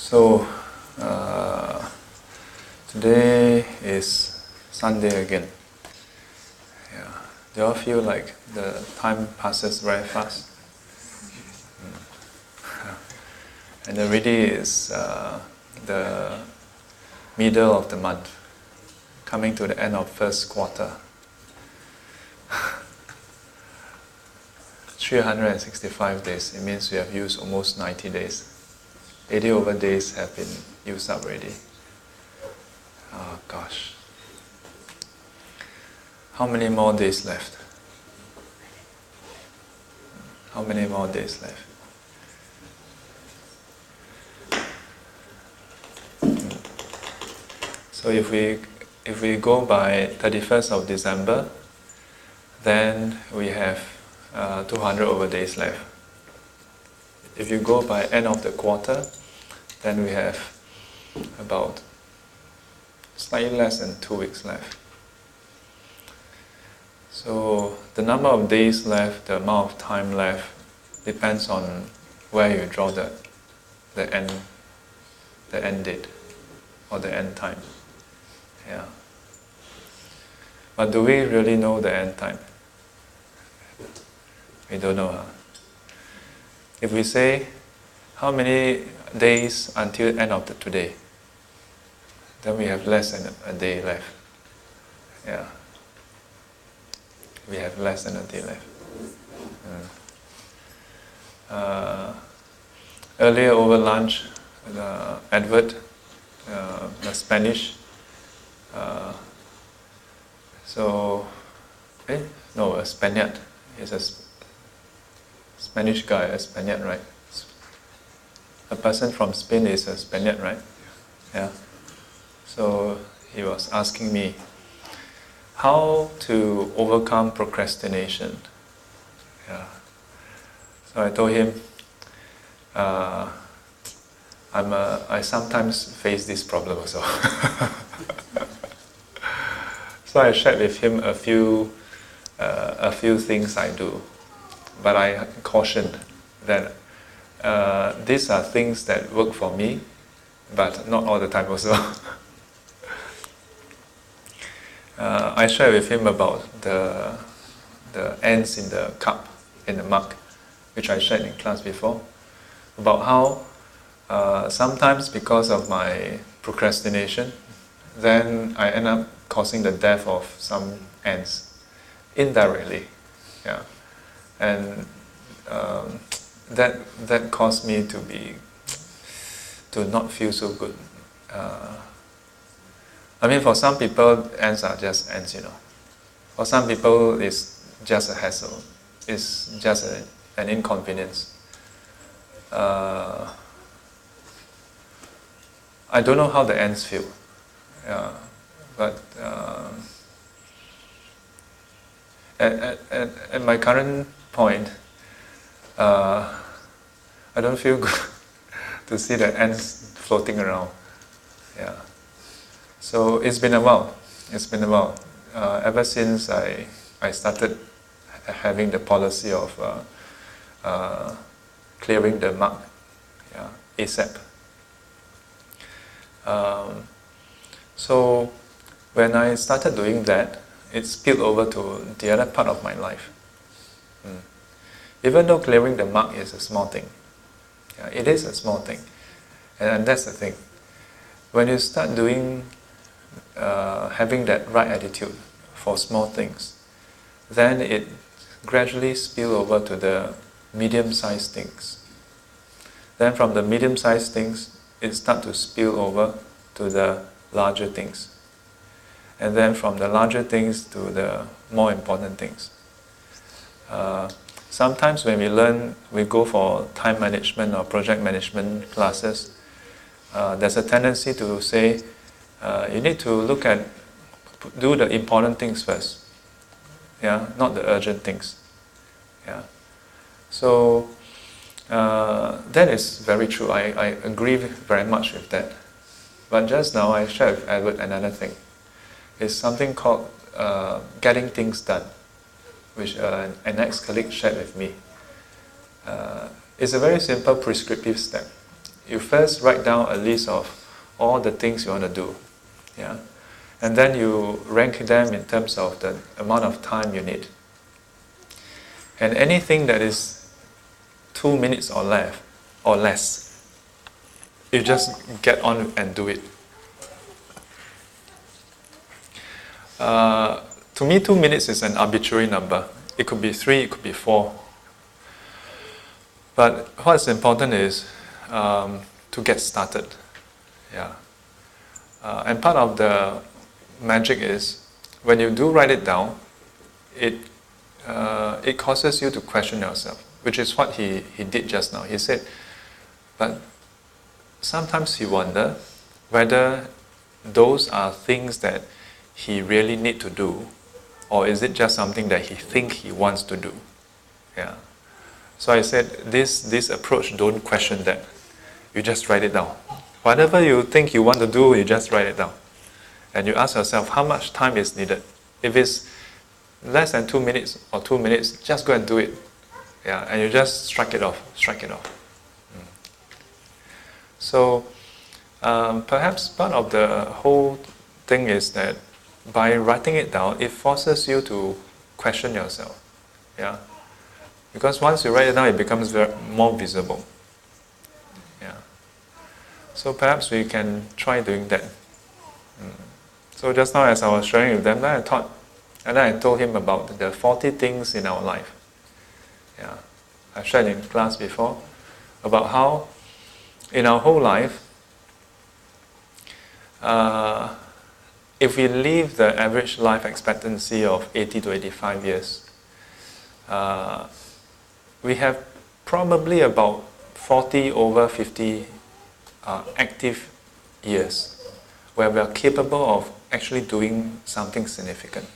So, today is Sunday again. Yeah. Do you all feel like the time passes very fast? And already is the middle of the month, coming to the end of first quarter. 365 days, it means we have used almost 90 days. 80 over days have been used up already. Oh gosh. How many more days left? How many more days left? So if we go by 31st of December, then we have 200 over days left. If you go by end of the quarter, then we have about slightly less than 2 weeks left. So the number of days left, the amount of time left, depends on where you draw the end date or the end time. Yeah. But do we really know the end time? We don't know, huh? If we say, how many days until end of today? Then we have less than a day left. Yeah. We have less than a day left. Earlier over lunch, Edward, the Spanish, a Spaniard. He's a Spanish guy, a Spaniard, right? A person from Spain is a Spaniard, right? Yeah. So he was asking me how to overcome procrastination. Yeah. So I told him, I sometimes face this problem also. So I shared with him a few things I do, but I cautioned that these are things that work for me, but not all the time also. I shared with him about the ants in the cup, in the mug, which I shared in class before, about how sometimes because of my procrastination, then I end up causing the death of some ants, indirectly. Yeah. And that caused me to not feel so good. I mean, for some people, ants are just ants, you know. For some people, it's just a hassle. It's just an inconvenience. I don't know how the ants feel, but at my current point, I don't feel good to see the ants floating around. Yeah. So it's been a while. Ever since I started having the policy of clearing the mug, ASAP. So when I started doing that, it spilled over to the other part of my life. Even though clearing the mug is a small thing, it is a small thing, and that's the thing. When you start doing, having that right attitude for small things, then it gradually spills over to the medium-sized things. Then from the medium-sized things, it starts to spill over to the larger things. And then from the larger things to the more important things. Sometimes when we go for time management or project management classes, there's a tendency to say, you need to do the important things first, not the urgent things. So that is very true. I agree very much with that. But just now I shared with Edward another thing. It's something called getting things done, which an ex-colleague shared with me. It's a very simple prescriptive step. you first write down a list of all the things you want to do. Yeah? And then you rank them in terms of the amount of time you need. And anything that is 2 minutes or less, you just get on and do it. To me, 2 minutes is an arbitrary number. It could be 3, it could be 4. But what's important is to get started. Yeah. And part of the magic is when you do write it down, it causes you to question yourself, which is what he did just now. He said, but sometimes he wonder whether those are things that he really need to do, or is it just something that he think he wants to do? Yeah. So I said, this approach, don't question that. You just write it down. Whatever you think you want to do, you just write it down. And you ask yourself, how much time is needed? If it's less than 2 minutes or 2 minutes, just go and do it. Yeah, and you just strike it off. So perhaps part of the whole thing is that by writing it down, it forces you to question yourself. Yeah, because once you write it down, it becomes more visible. Yeah. So perhaps we can try doing that. So just now, as I was sharing with them, then I told him about the 40 things in our life. Yeah, I shared in class before about how in our whole life, if we leave the average life expectancy of 80 to 85 years, we have probably about 40 over 50 active years where we are capable of actually doing something significant.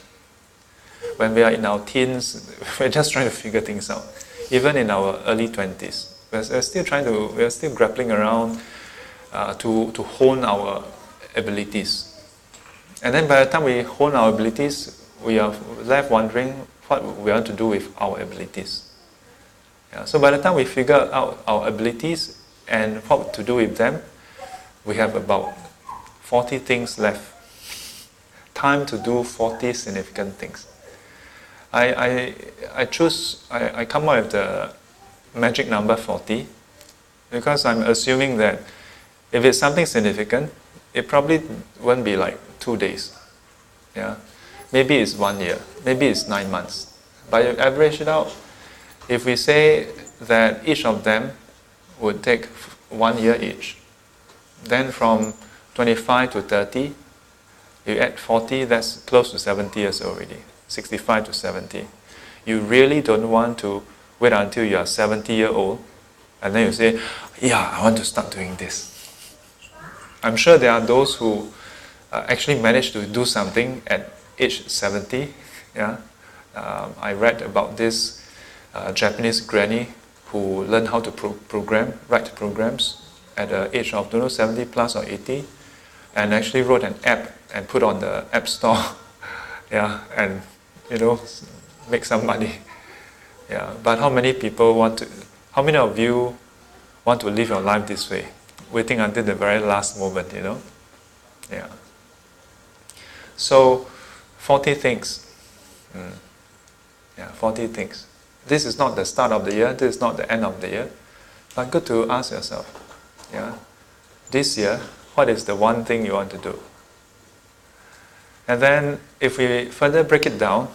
When we are in our teens, we're just trying to figure things out. Even in our early 20s, we're still grappling around to hone our abilities. And then by the time we hone our abilities, we are left wondering what we want to do with our abilities. Yeah, so by the time we figure out our abilities and what to do with them, we have about 40 things left. Time to do 40 significant things. I come up with the magic number 40 because I'm assuming that if it's something significant, it probably won't be like 2 days. Yeah, maybe it's 1 year, maybe it's 9 months. But you average it out, if we say that each of them would take 1 year each, then from 25 to 30, you add 40, that's close to 70 years already. 65 to 70. You really don't want to wait until you are 70-year-old and then you say, yeah, I want to start doing this. I'm sure there are those who actually managed to do something at age 70. Yeah, I read about this Japanese granny who learned how to write programs at the age of 70 plus or 80, and actually wrote an app and put on the app store. Yeah, and make some money. Yeah, but how many of you want to live your life this way, waiting until the very last moment? Yeah. So 40 things. Yeah, 40 things. This is not the start of the year, this is not the end of the year, but good to ask yourself, yeah, this year, what is the one thing you want to do? And then if we further break it down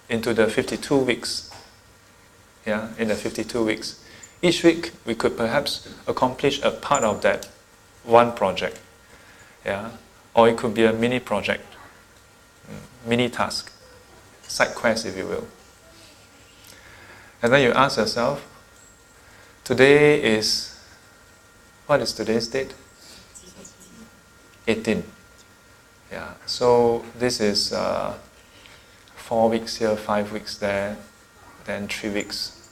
into the 52 weeks, yeah, in the 52 weeks, each week we could perhaps accomplish a part of that one project, yeah, or it could be a mini project, mini task, side quest if you will. And then you ask yourself, what is today's date? 18. Yeah, so this is 4 weeks here, 5 weeks there, then 3 weeks,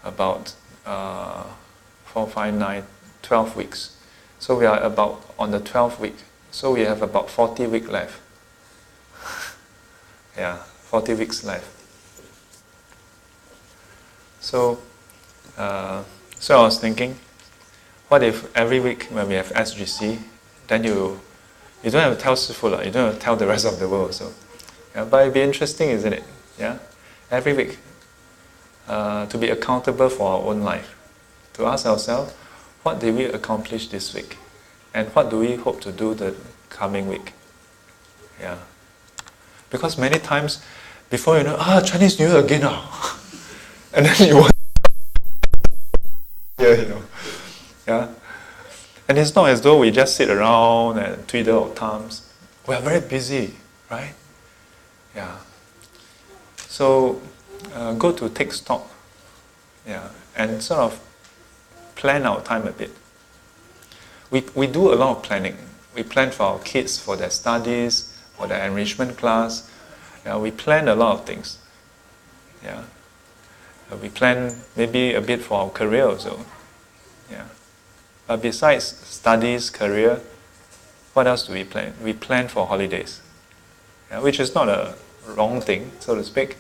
about 4, 5, 9, 12 weeks. So we are about on the 12th week. So we have about 40 weeks left. Yeah, 40 weeks left. So I was thinking, What if every week when we have SGC, then you don't have to tell Shifu, you don't have to tell the rest of the world also. Yeah, but it'd be interesting, isn't it? Yeah, every week to be accountable for our own life, to ask ourselves, what did we accomplish this week, and what do we hope to do the coming week? Yeah, because many times before you know, Chinese New Year again now, and then you want, yeah. And it's not as though we just sit around and twiddle our thumbs. We are very busy, right? Yeah. So, go to take stock, yeah, and sort of plan our time a bit. We do a lot of planning. We plan for our kids, for their studies, for their enrichment class. Yeah, we plan a lot of things. Yeah. We plan maybe a bit for our career also. Yeah. But besides studies, career, what else do we plan? We plan for holidays, yeah, which is not a wrong thing, so to speak.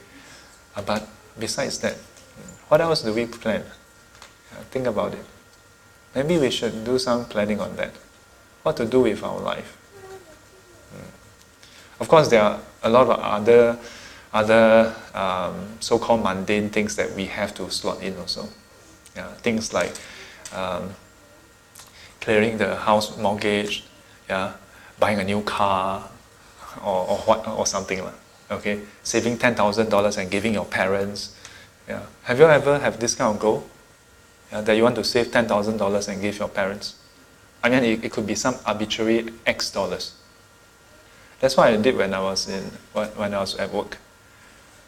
But besides that, what else do we plan? Think about it. Maybe we should do some planning on that. What to do with our life. Of course, there are a lot of other so-called mundane things that we have to slot in also. Yeah, things like clearing the house mortgage, yeah, buying a new car, or something like. Okay, saving $10,000 and giving your parents. Yeah, have you ever have this kind of goal? Yeah, that you want to save $10,000 and give your parents? I mean, it could be some arbitrary X dollars. That's what I did when I was at work.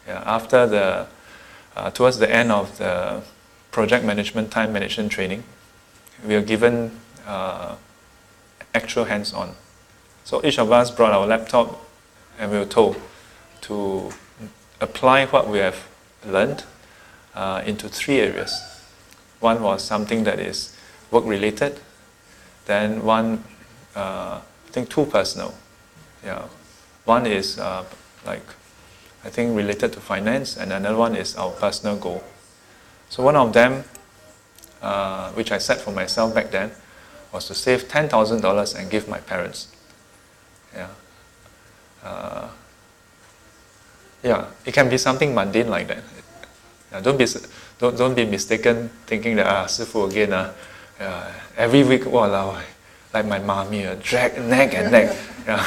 Yeah, after towards the end of the project management, time management training, we are given actual hands-on. So each of us brought our laptop, and we were told to apply what we have learned into 3 areas. One was something that is work-related, then one, I think 2 personal. Yeah, one is I think related to finance, and another one is our personal goal. So one of them, which I set for myself back then, was to save $10,000 and give my parents. Yeah. Yeah, it can be something mundane like that. Yeah, don't be mistaken thinking that Shifu again, every week, walao, like my mommy, drag neck and neck. Yeah.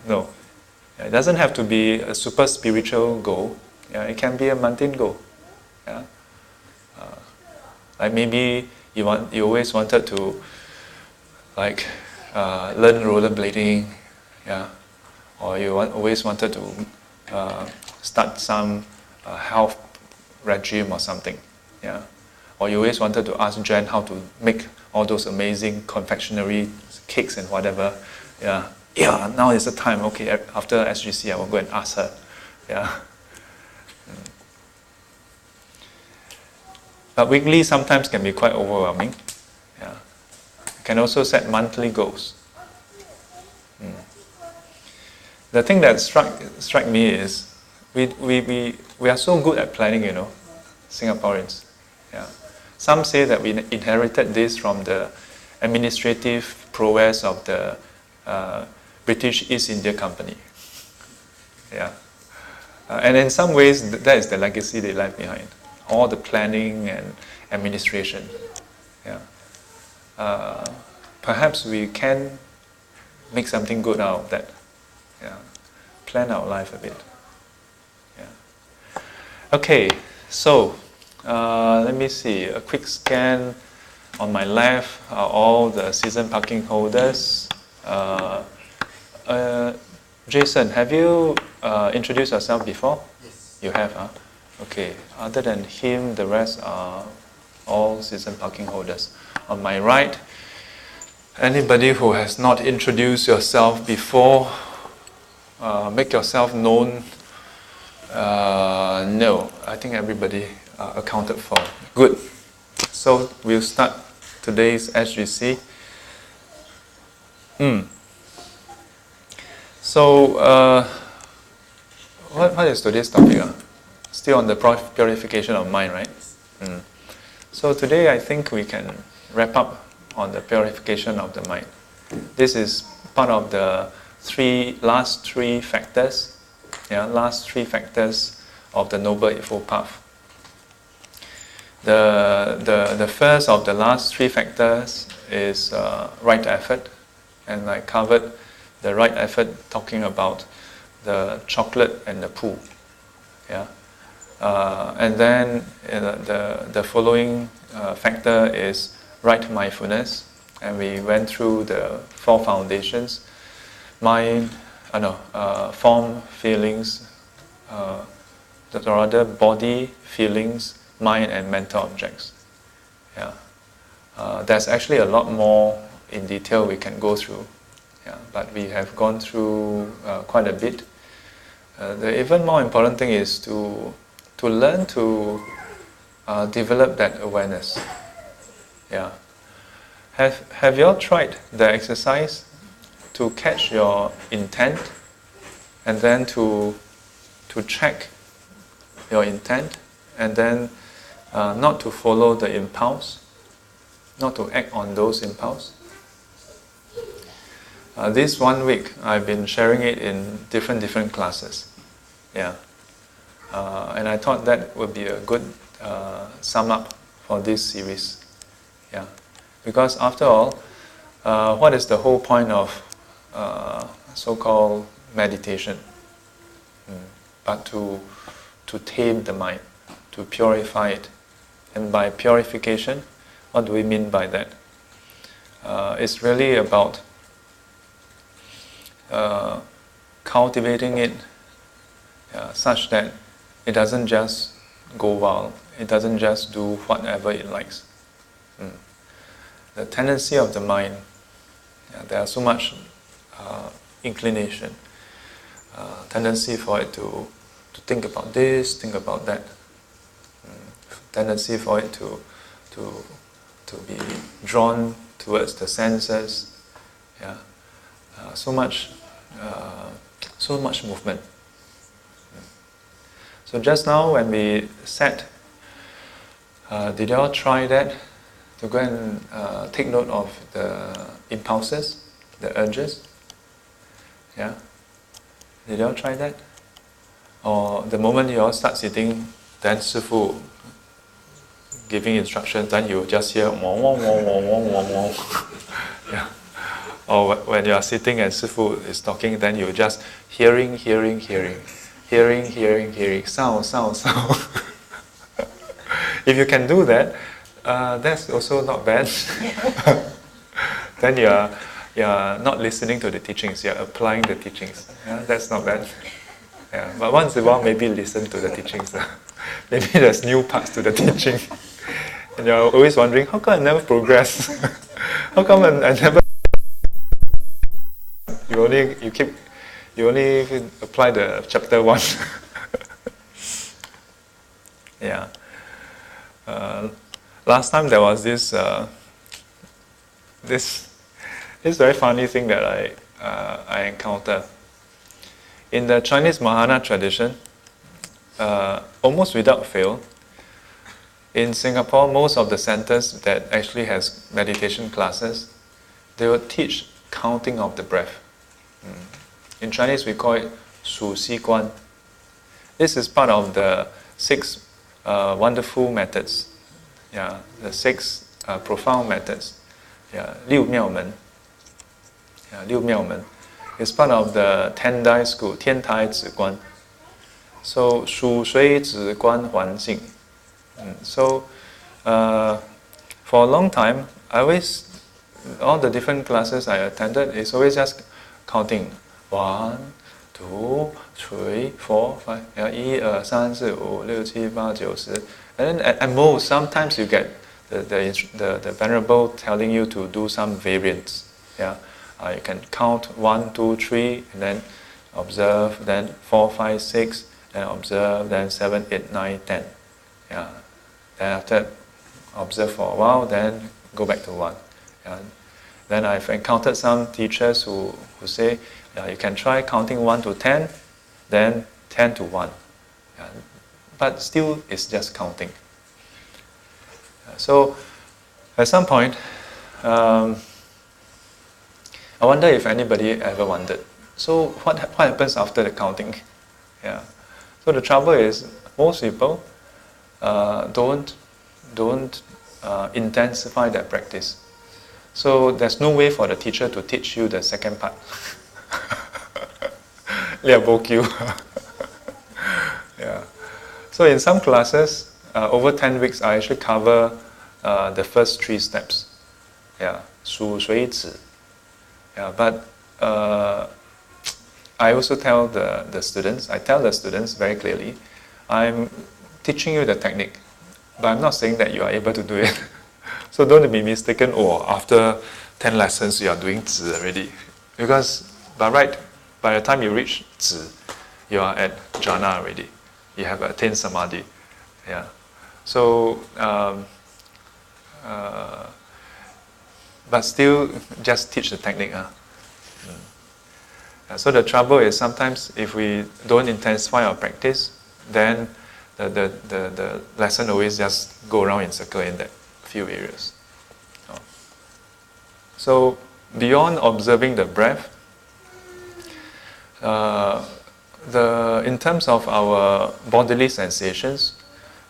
No, yeah, it doesn't have to be a super spiritual goal. Yeah, it can be a mundane goal. Yeah. Like maybe you always wanted to learn rollerblading, yeah, or you always wanted to start some health regime or something, yeah, or you always wanted to ask Jen how to make all those amazing confectionery cakes and whatever, yeah. Yeah, now is the time. Okay, after SGC, I will go and ask her. Yeah. But weekly sometimes can be quite overwhelming. Yeah. You can also set monthly goals. The thing that struck me is we are so good at planning, Singaporeans. Yeah. Some say that we inherited this from the administrative prowess of the British East India Company. Yeah. And in some ways, that is the legacy they left behind. All the planning and administration. Yeah. Perhaps we can make something good out of that. Yeah. Plan our life a bit. Yeah. Okay, so let me see. A quick scan. On my left are all the season parking holders. Jason, have you introduced yourself before? Yes. You have, huh? Okay. Other than him, the rest are all season parking holders. On my right, anybody who has not introduced yourself before, make yourself known. No, I think everybody accounted for. Good. So we'll start today's SGC. So, what is today's topic? Still on the purification of mind, right? So today I think we can wrap up on the purification of the mind. This is part of the last three factors of the Noble Eightfold Path. The first of the last three factors is right effort, and I covered the right effort talking about the chocolate and the pool. And then the following factor is right mindfulness, and we went through the four foundations: mind, form, feelings, body, feelings, mind, and mental objects. There's actually a lot more in detail we can go through, but we have gone through quite a bit. The even more important thing is to learn to develop that awareness. Have you all tried the exercise to catch your intent and then to check your intent, and then not to follow the impulse, not to act on those impulse? This 1 week I've been sharing it in different classes. And I thought that would be a good sum up for this series. Because after all, what is the whole point of so-called meditation? But to tame the mind, to purify it. And by purification, what do we mean by that? It's really about cultivating it such that it doesn't just go wild, it doesn't just do whatever it likes. The tendency of the mind, there are so much inclination, tendency for it to think about this, think about that, tendency for it to be drawn towards the senses, so much movement. So just now when we sat, did you all try that? To go and take note of the impulses, the urges? Did you all try that? Or the moment you all start sitting, then Shifu giving instructions, then you just hear wong wong wong wong wong wong wong. Or when you are sitting and Shifu is talking, then you just hearing, sound. If you can do that, that's also not bad. Then you are not listening to the teachings, you are applying the teachings. That's not bad. But once in a while, maybe listen to the teachings. Maybe there's new parts to the teaching. And you're always wondering, how come I never progress? How come I never... You only apply the chapter 1. Last time there was this very funny thing that I encountered. In the Chinese Mahayana tradition, almost without fail, in Singapore, most of the centers that actually has meditation classes, they will teach counting of the breath. In Chinese, we call it 数息观. This is part of the 6 wonderful methods. The 6 profound methods. 六妙门. 六妙门. It's part of the Tendai school, 天台止观. So 数水止观环境. So for a long time, all the different classes I attended, it's always just counting 1, 2, 3, 4, 5, 1, 2, 3, 4, 5, 6, 7, 8, 9, 10. And then at most, sometimes you get the Venerable telling you to do some variants. You can count 1, 2, 3, and then observe, then 4, 5, 6, then observe, then 7, 8, 9, 10. Then after observe for a while, then go back to 1. Then I've encountered some teachers who say, you can try counting 1 to 10, then 10 to 1. But still, it's just counting. So At some point, I wonder if anybody ever wondered. So what happens after the counting? Yeah. So the trouble is, most people don't intensify their practice. So there's no way for the teacher to teach you the second part. Yeah. So in some classes, over 10 weeks, I actually cover the first 3 steps. Yeah, 数水子. Yeah, but I also tell the students very clearly, I'm teaching you the technique, but I'm not saying that you are able to do it. So don't be mistaken, after 10 lessons you are doing 子 already. Because by the time you reach 子, you are at jhana already. You have attained samadhi. Yeah. So, but still just teach the technique. So the trouble is sometimes if we don't intensify our practice, then the lesson always just go around in circle in that few areas. So beyond observing the breath, in terms of our bodily sensations,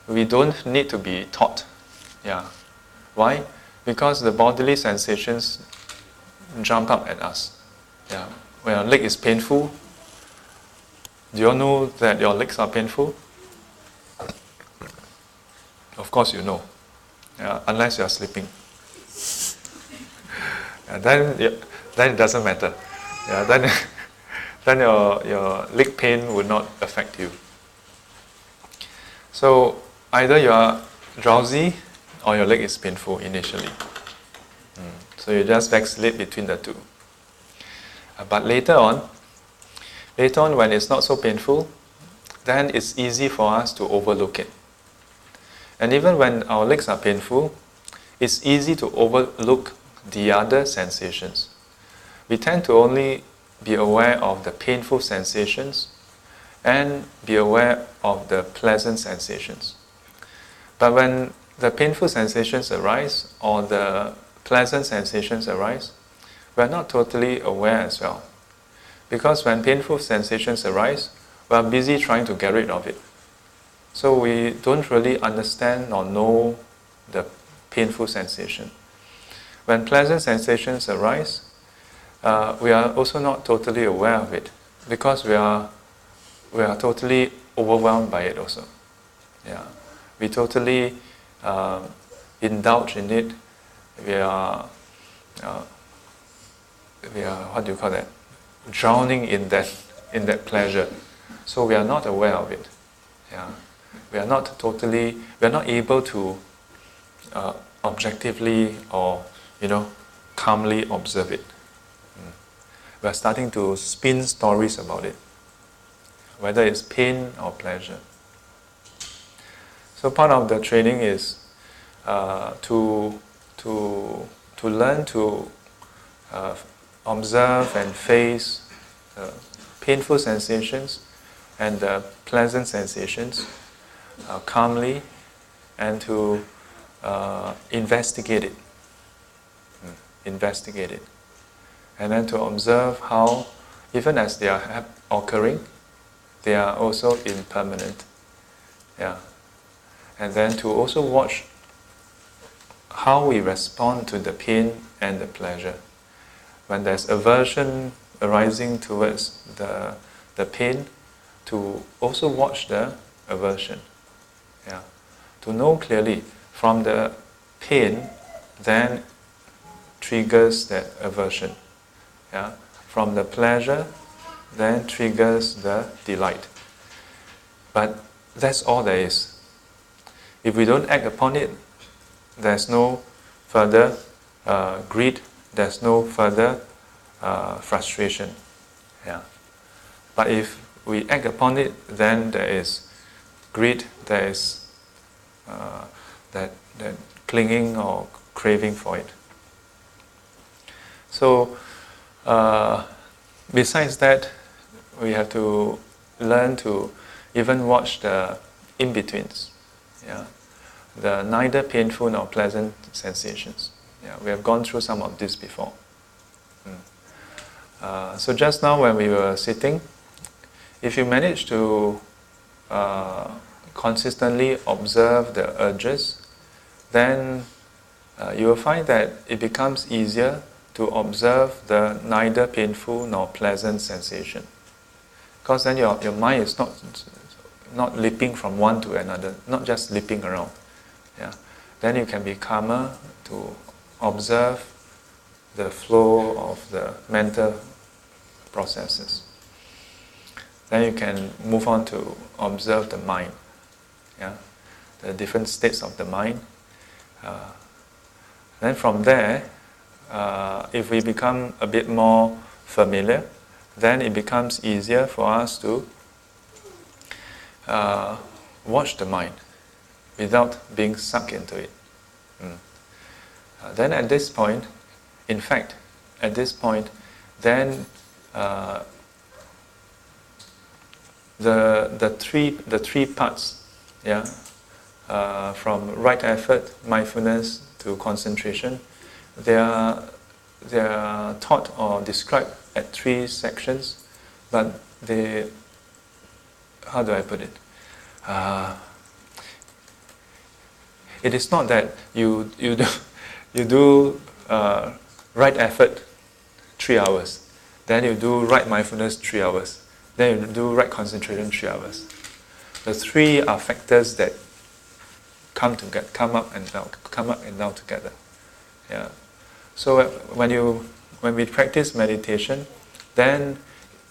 we don't need to be taught. Yeah. Why? Because the bodily sensations jump up at us. Yeah. When your leg is painful, do you know that your legs are painful? Of course you know. Yeah, unless you are sleeping. Then it doesn't matter. Yeah, then your leg pain would not affect you. So either you are drowsy or your leg is painful initially. So you just vacillate between the two. But later on when it's not so painful, then it's easy for us to overlook it. And even when our legs are painful, it's easy to overlook the other sensations. We tend to only be aware of the painful sensations and be aware of the pleasant sensations. But when the painful sensations arise or the pleasant sensations arise, we are not totally aware as well. Because when painful sensations arise, we are busy trying to get rid of it. So we don't really understand or know the painful sensation. When pleasant sensations arise, we are also not totally aware of it because we are totally overwhelmed by it also. Yeah, we totally indulge in it. We are what do you call that? Drowning in that pleasure. So we are not aware of it. Yeah, we are not able to objectively or calmly observe it. We are starting to spin stories about it, whether it's pain or pleasure. So part of the training is to learn to observe and face painful sensations and pleasant sensations calmly, and to investigate it. And then to observe how, even as they are occurring, they are also impermanent. Yeah. And then to also watch how we respond to the pain and the pleasure. When there's aversion arising towards the pain, to also watch the aversion. Yeah. To know clearly from the pain, then triggers that aversion. Yeah. From the pleasure, then triggers the delight. But that's all there is. If we don't act upon it, there's no further greed, there's no further frustration. Yeah. But if we act upon it, then there is greed, there is that clinging or craving for it. So, besides that, we have to learn to even watch the in-betweens. Yeah. the neither painful nor pleasant sensations. Yeah, we have gone through some of this before. So just now when we were sitting, if you manage to consistently observe the urges, then you will find that it becomes easier to observe the neither painful nor pleasant sensation. Because then your mind is not leaping from one to another, not just leaping around. Yeah. Then you can be calmer to observe the flow of the mental processes. Then you can move on to observe the mind, yeah, the different states of the mind. Then from there, if we become a bit more familiar, then it becomes easier for us to watch the mind without being sucked into it. Then at this point, in fact, at this point, then the three parts, yeah, from right effort, mindfulness to concentration, they are taught or described at three sections, but they, how do I put it? It is not that you do right effort 3 hours, then you do right mindfulness 3 hours, then you do right concentration 3 hours. The three are factors that come up and down together. Yeah. So when we practice meditation, then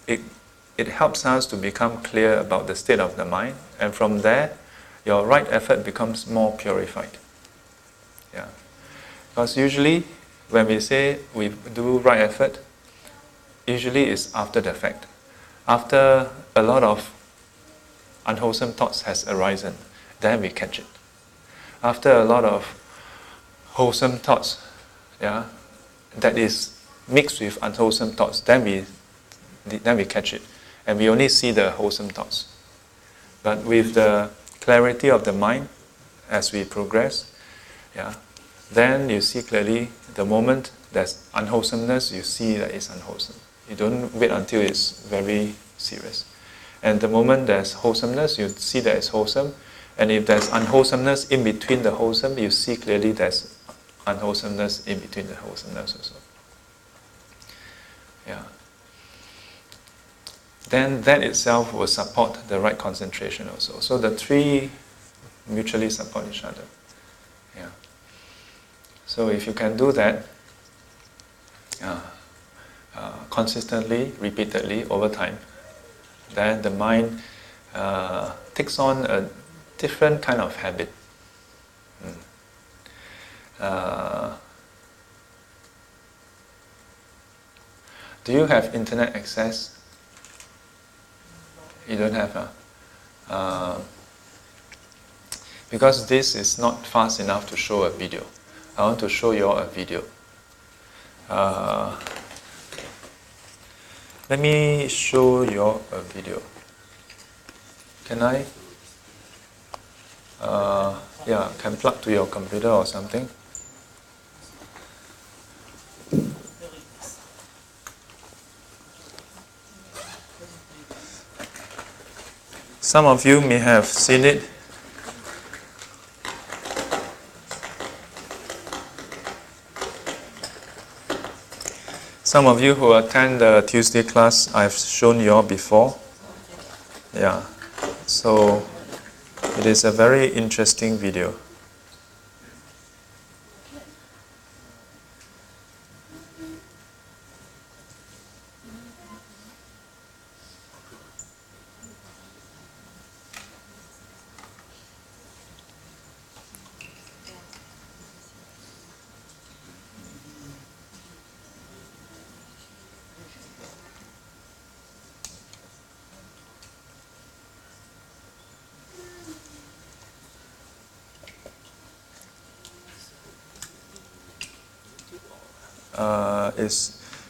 it helps us to become clear about the state of the mind, and from there, your right effort becomes more purified. Yeah. Because usually, when we say we do right effort, usually it's after the fact. After a lot of unwholesome thoughts has arisen, then we catch it. After a lot of wholesome thoughts, yeah, that is mixed with unwholesome thoughts, then we catch it, and we only see the wholesome thoughts. But with the clarity of the mind, as we progress, yeah, then you see clearly the moment there's unwholesomeness, you see that it's unwholesome. You don't wait until it's very serious. And the moment there's wholesomeness, you see that it's wholesome. And if there's unwholesomeness in between the wholesome, you see clearly there's unwholesomeness in between the wholesomeness also. Yeah. Then that itself will support the right concentration also. So the three mutually support each other. Yeah. So if you can do that consistently, repeatedly, over time, then the mind takes on a different kind of habit. Do you have internet access? You don't have, because this is not fast enough to show a video. I want to show you all a video. Let me show you all a video. Can I? Yeah, can plug to your computer or something. Some of you may have seen it. Some of you who attend the Tuesday class, I've shown you all before. Yeah, so it is a very interesting video.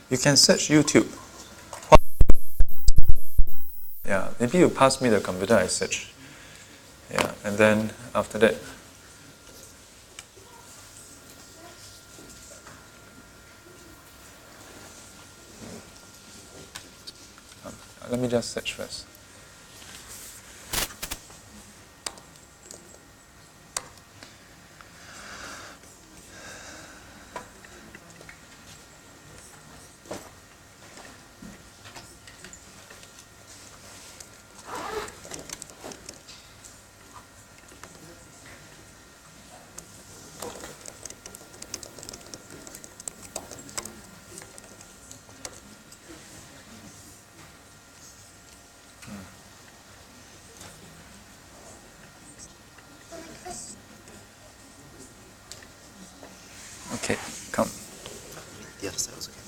You can search YouTube. Yeah, maybe you pass me the computer, I search. Yeah, and then after that, let me just search first. Okay, come. The other side was okay.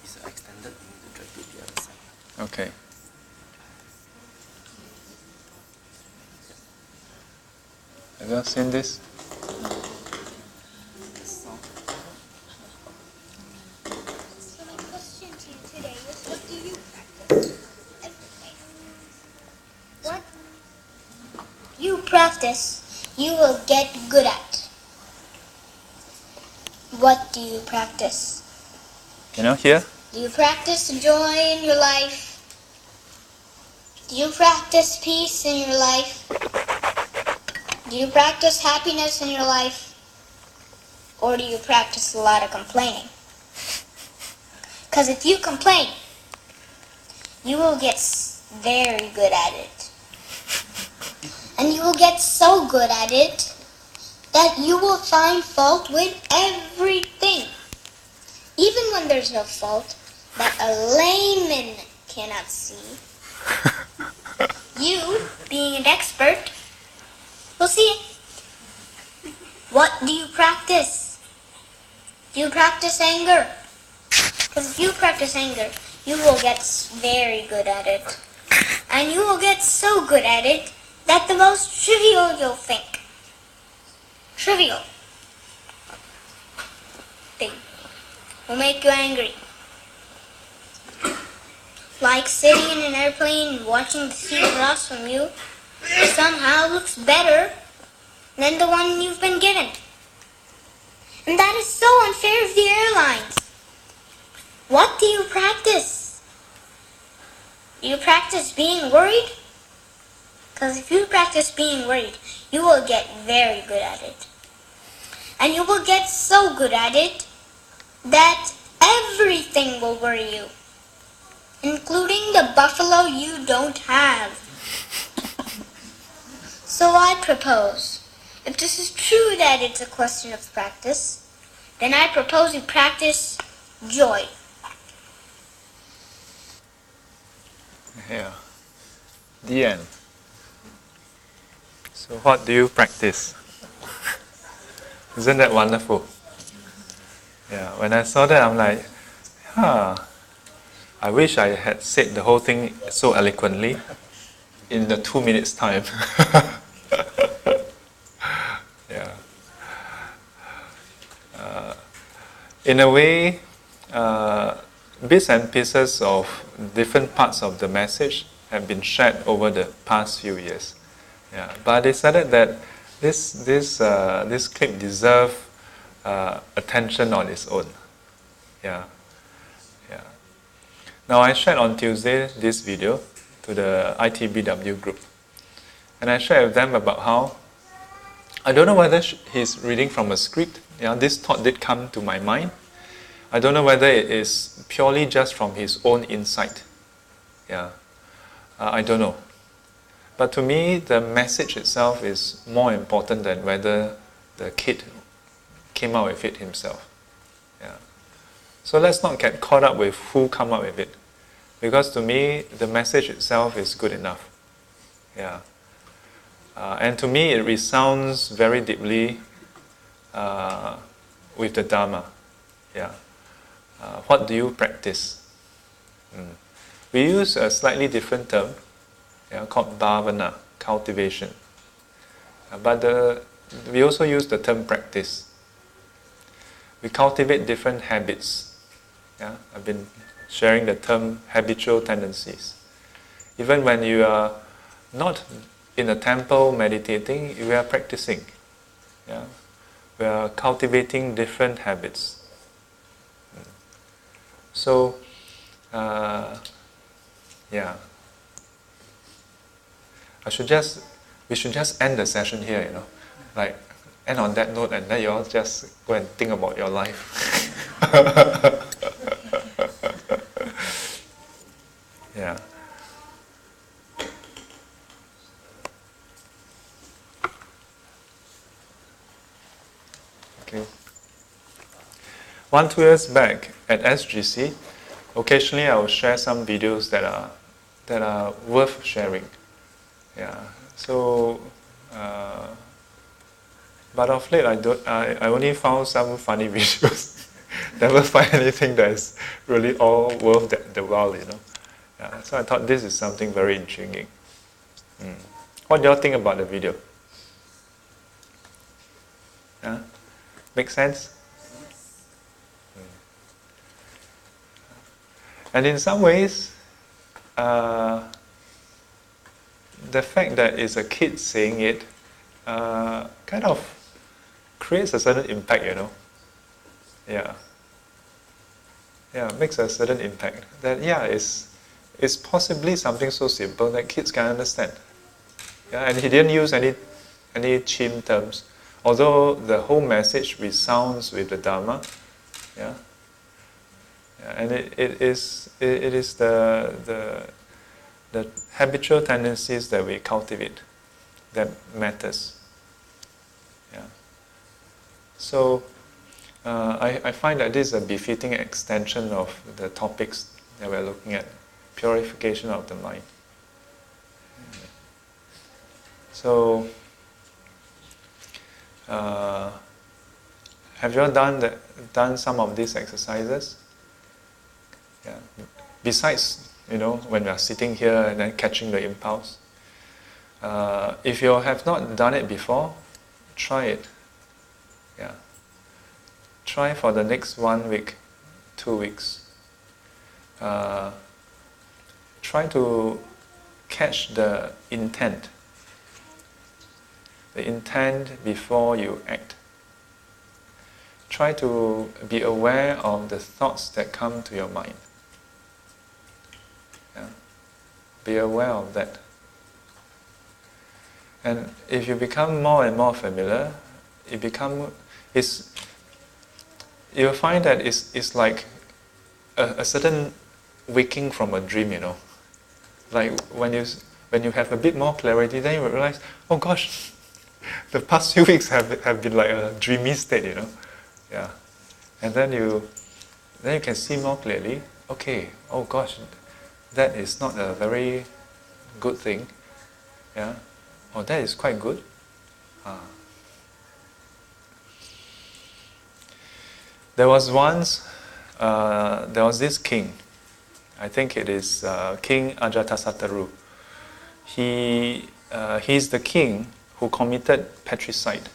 It's extended, you need to drag to the other side. Okay. Have you seen this? So my question to you today is, what do you practice every day? What you practice, you will get good at. What do you practice? Here? Do you practice joy in your life? Do you practice peace in your life? Do you practice happiness in your life? Or do you practice a lot of complaining? Because if you complain, you will get very good at it. And you will get so good at it that you will find fault with everything. Even when there's no fault that a layman cannot see. You, being an expert, will see it. What do you practice? Do you practice anger? Because if you practice anger, you will get very good at it. And you will get so good at it that the most trivial you'll think. Trivial thing will make you angry. Like sitting in an airplane and watching the seat across from you somehow looks better than the one you've been given. And that is so unfair of the airlines. What do you practice? Do you practice being worried? Because if you practice being worried, you will get very good at it. And you will get so good at it that everything will worry you, including the buffalo you don't have. So I propose, if this is true that it's a question of practice, then I propose you practice joy. Yeah. The end. So what do you practice? Isn't that wonderful? Yeah, when I saw that, I'm like, I wish I had said the whole thing so eloquently in the 2 minutes time. Yeah. In a way, bits and pieces of different parts of the message have been shared over the past few years. Yeah, but I decided that this clip deserves attention on its own. Yeah. Now I shared on Tuesday this video to the ITBW group, and I shared with them about how I don't know whether he's reading from a script. Yeah, this thought did come to my mind. I don't know whether it is purely just from his own insight. Yeah, I don't know. But to me, the message itself is more important than whether the kid came up with it himself. Yeah. So let's not get caught up with who came up with it, because to me, the message itself is good enough. Yeah. And to me, it resounds very deeply with the Dharma. Yeah. What do you practice? We use a slightly different term, called bhavana, cultivation. But we also use the term practice. We cultivate different habits. Yeah? I've been sharing the term habitual tendencies. Even when you are not in a temple meditating, you are practicing. Yeah? we are cultivating different habits. So, yeah. We should just end the session here, you know. Like, end on that note, and then you all just go and think about your life. Yeah. Okay. 1-2 years back at SGC, occasionally I will share some videos that are worth sharing. Yeah. So, but of late I only found some funny videos. Never find anything that is really all worth the while, you know. Yeah. So I thought this is something very intriguing. What do y'all think about the video? Yeah? Make sense? And in some ways, the fact that it's a kid saying it kind of creates a certain impact, you know. Yeah. Yeah, makes a certain impact. That, yeah, it's possibly something so simple that kids can understand. Yeah, and he didn't use any chim terms, although the whole message resounds with the Dharma. Yeah. And it is the habitual tendencies that we cultivate that matters. Yeah. So I find that this is a befitting extension of the topics that we're looking at, purification of the mind. So have you all done some of these exercises? Yeah. Besides, you know, when we are sitting here and then catching the impulse, if you have not done it before, try it. Yeah. Try for the next 1 week, 2 weeks. Try to catch the intent before you act. Try to be aware of the thoughts that come to your mind. Yeah. Be aware of that. And if you become more and more familiar, you'll find that it's like a certain waking from a dream, you know. Like when you have a bit more clarity, then you realize, oh gosh, the past few weeks have been like a dreamy state, you know. Yeah. And then you can see more clearly, okay, oh gosh, that is not a very good thing. Yeah. Oh, that is quite good. There was this king. I think it is King Ajatasattu. He's the king who committed patricide,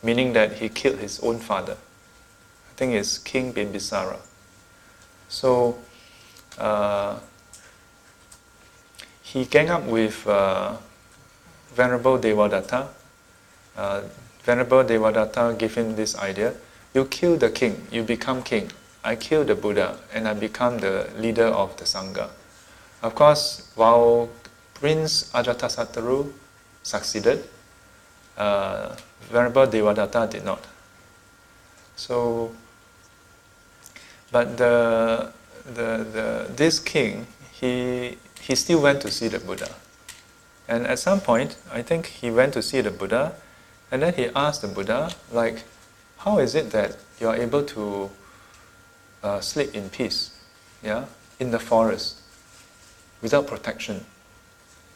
meaning that he killed his own father. I think it's King Bimbisara. So he gang up with Venerable Devadatta. Venerable Devadatta gave him this idea: you kill the king, you become king. I kill the Buddha, and I become the leader of the Sangha. Of course, while Prince Ajatasattu succeeded, Venerable Devadatta did not. So, but this king, he still went to see the Buddha. And at some point, I think he went to see the Buddha, and then he asked the Buddha, like, how is it that you are able to sleep in peace, yeah, in the forest, without protection?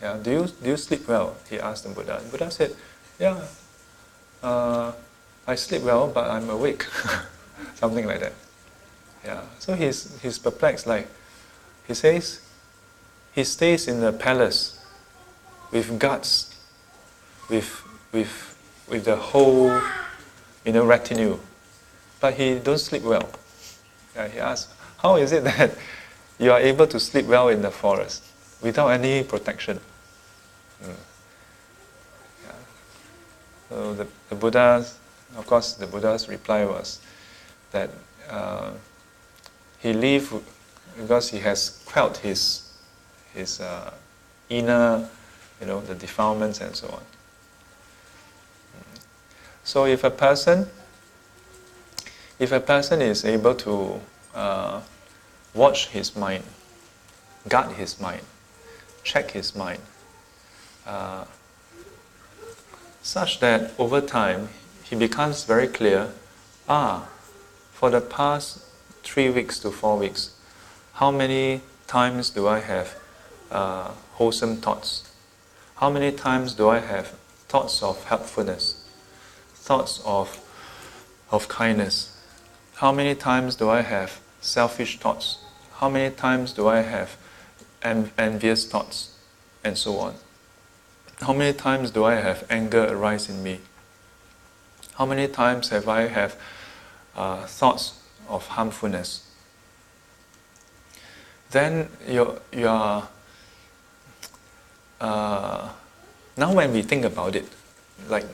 Yeah, do you sleep well? He asked the Buddha. The Buddha said, yeah, I sleep well, but I'm awake. Something like that. Yeah. So he's perplexed. Like, he says, he stays in the palace with guards, with the whole, retinue, but he don't sleep well. Yeah, he asks, how is it that you are able to sleep well in the forest without any protection? Yeah. So the Buddha Of course, the Buddha's reply was that he lived because he has quelled his inner, the defilements and so on. So if a person is able to watch his mind, guard his mind, check his mind, such that over time he becomes very clear, for the past 3 weeks to 4 weeks, how many times do I have wholesome thoughts? How many times do I have thoughts of helpfulness, thoughts of kindness? How many times do I have selfish thoughts? How many times do I have envious thoughts? And so on. How many times do I have anger arise in me? How many times have I have thoughts of harmfulness? Then you are now when we think about it, like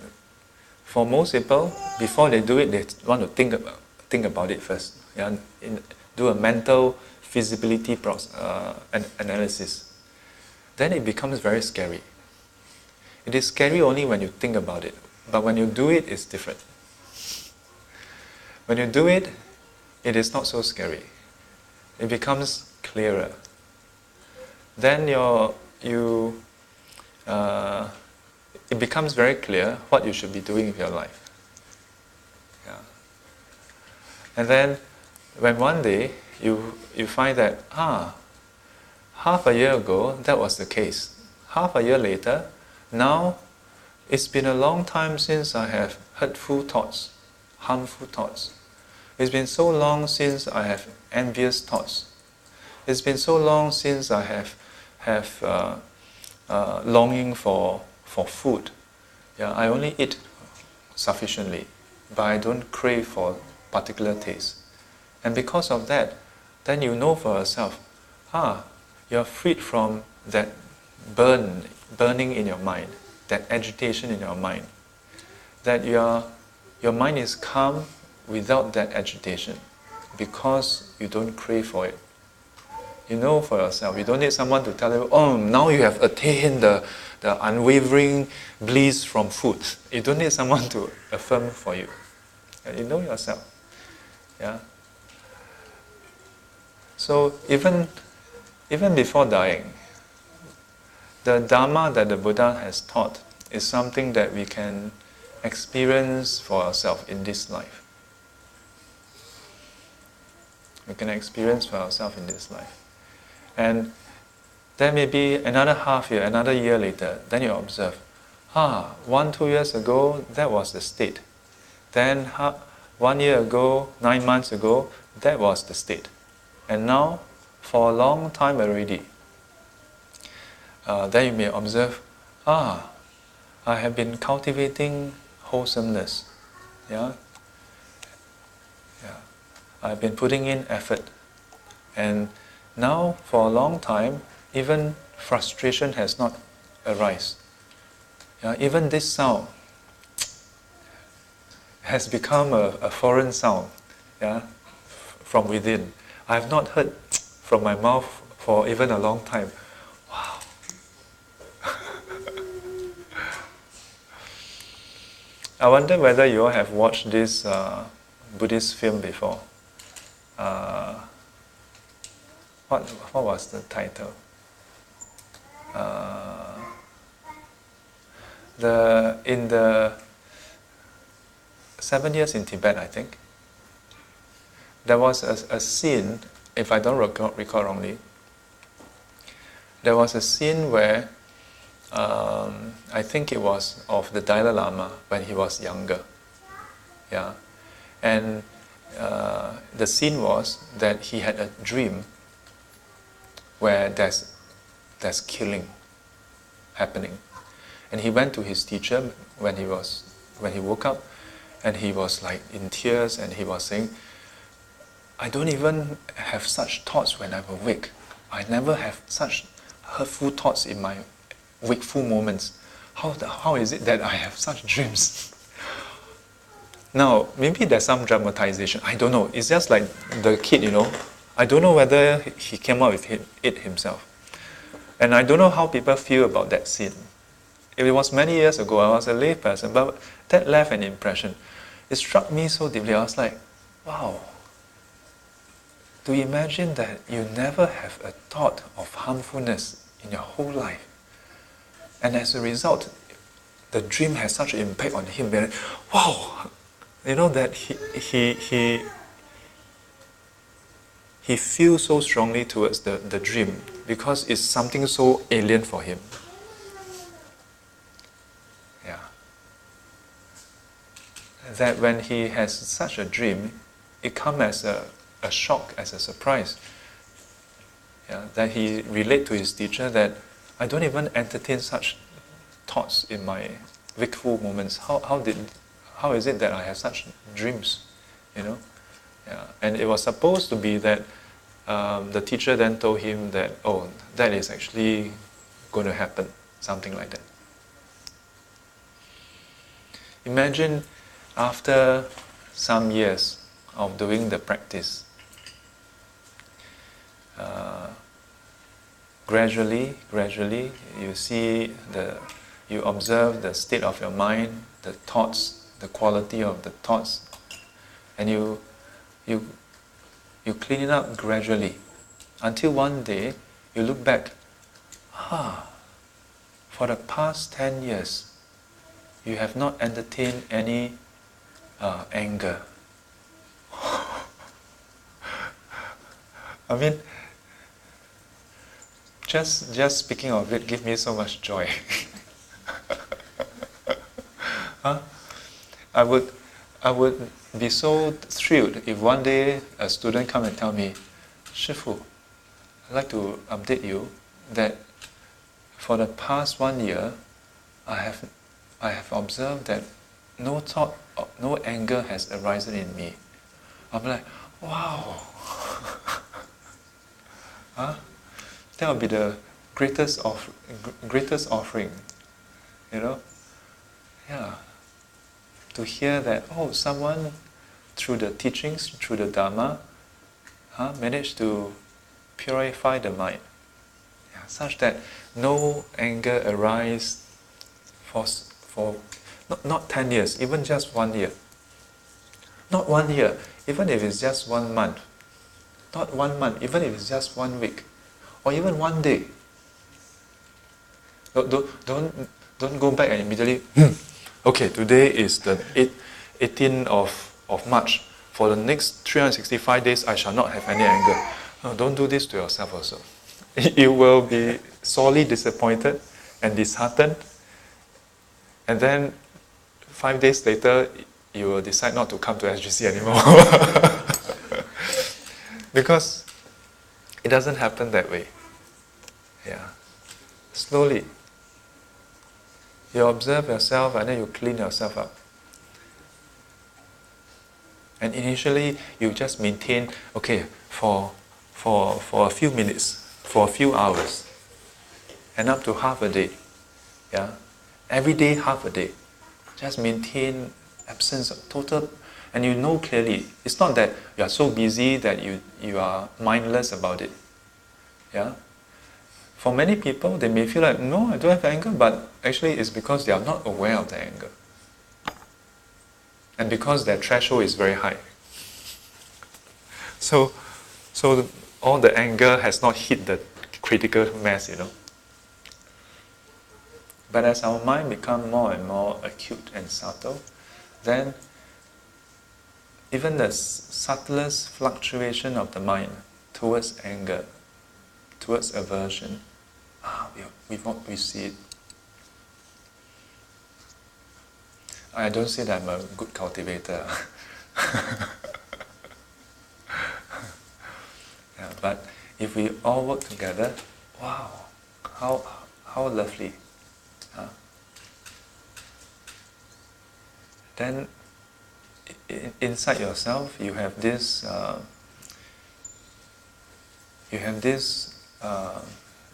for most people, before they do it, they want to think about it first. Yeah? Do a mental feasibility analysis. Then it becomes very scary. It is scary only when you think about it, but when you do it, it's different. When you do it, it is not so scary. It becomes clearer. Then it becomes very clear what you should be doing with your life. Yeah. And then when one day you find that, half a year ago that was the case. Half a year later, now it's been a long time since I have hurtful thoughts, harmful thoughts. It's been so long since I have envious thoughts. It's been so long since I have longing for food. Yeah, I only eat sufficiently, but I don't crave for particular taste. And because of that, then you know for yourself, you're freed from that burning in your mind, that agitation in your mind. That your mind is calm without that agitation, because you don't crave for it. You know for yourself. You don't need someone to tell you, now you have attained the unwavering bliss from food. You don't need someone to affirm for you. You know yourself. Yeah. So even before dying, the Dharma that the Buddha has taught is something that we can experience for ourselves in this life. We can experience for ourselves in this life. And then maybe another half year, another year later, then you observe, 1-2 years ago, that was the state. Then 1 year ago, 9 months ago, that was the state. And now, for a long time already, then you may observe, I have been cultivating wholesomeness. Yeah? Yeah. I've been putting in effort. And now, for a long time, even frustration has not arisen. Yeah? Even this sound has become a foreign sound, yeah? From within. I have not heard from my mouth for even a long time. Wow. I wonder whether you all have watched this Buddhist film before. What was the title? In the 7 years in Tibet, I think, there was a scene, if I don't recall wrongly, there was a scene where I think it was of the Dalai Lama when he was younger. Yeah. And the scene was that he had a dream where there's killing happening. And he went to his teacher when he woke up, and he was like in tears, and he was saying, I don't even have such thoughts when I'm awake. I never have such hurtful thoughts in my wakeful moments. How is it that I have such dreams? Now, maybe there's some dramatization. I don't know. It's just like the kid, you know. I don't know whether he came up with it himself. And I don't know how people feel about that scene. It was many years ago. I was a lay person, but that left an impression. It struck me so deeply. I was like, wow. To imagine that you never have a thought of harmfulness in your whole life. And as a result, the dream has such an impact on him. And wow, you know that he feels so strongly towards the dream because it's something so alien for him. Yeah. That when he has such a dream, it comes as a shock, as a surprise. Yeah, that he relate to his teacher that I don't even entertain such thoughts in my wakeful moments. How is it that I have such dreams? You know? Yeah. And it was supposed to be that the teacher then told him that, oh, that is actually going to happen, something like that. Imagine after some years of doing the practice, gradually, you observe the state of your mind, the thoughts, the quality of the thoughts, and you clean it up gradually, until one day you look back, for the past 10 years, you have not entertained any anger. I mean, just speaking of it gives me so much joy. Huh? I would be so thrilled if one day a student come and tell me, Shifu, I'd like to update you that for the past 1 year, I have observed that no thought, no anger has arisen in me. I'm like, wow. Huh? That would be the greatest offering, you know? Yeah. To hear that, oh, someone through the teachings, through the Dharma, managed to purify the mind, such that no anger arises for not 10 years, even just 1 year. Not 1 year, even if it's just 1 month. Not 1 month, even if it's just 1 week, or even 1 day. Don't go back and immediately, okay, today is the 18th of March. For the next 365 days, I shall not have any anger. No, don't do this to yourself also. You will be sorely disappointed and disheartened. And then 5 days later, you will decide not to come to SGC anymore. Because it doesn't happen that way. Yeah. Slowly. You observe yourself and then you clean yourself up. And initially, you just maintain, okay, for a few minutes, for a few hours, and up to half a day. Yeah? Every day, half a day. Just maintain absence of total, and you know clearly. It's not that you are so busy that you are mindless about it. Yeah? For many people, they may feel like, no, I don't have anger, but actually it's because they are not aware of the anger. And because their threshold is very high. So all the anger has not hit the critical mass, you know. But as our mind becomes more and more acute and subtle, then even the subtlest fluctuation of the mind towards anger, towards aversion, we see it. I don't say that I'm a good cultivator. Yeah, but if we all work together, wow, how lovely. Then inside yourself you have this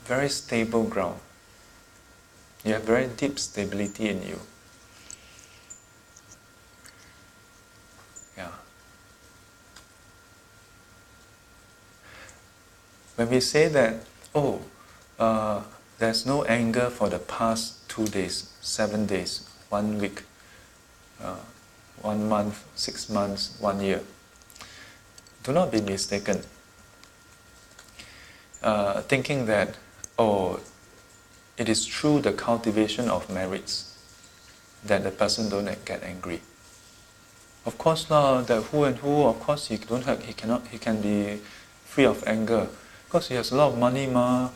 very stable ground. You have very deep stability in you. when we say that, oh, there's no anger for the past 2 days, 7 days, 1 week, 1 month, 6 months, 1 year, do not be mistaken, thinking that, oh, it is through the cultivation of merits that the person don't get angry. Of course, that who and who, of course, he can be free of anger because he has a lot of money, ma.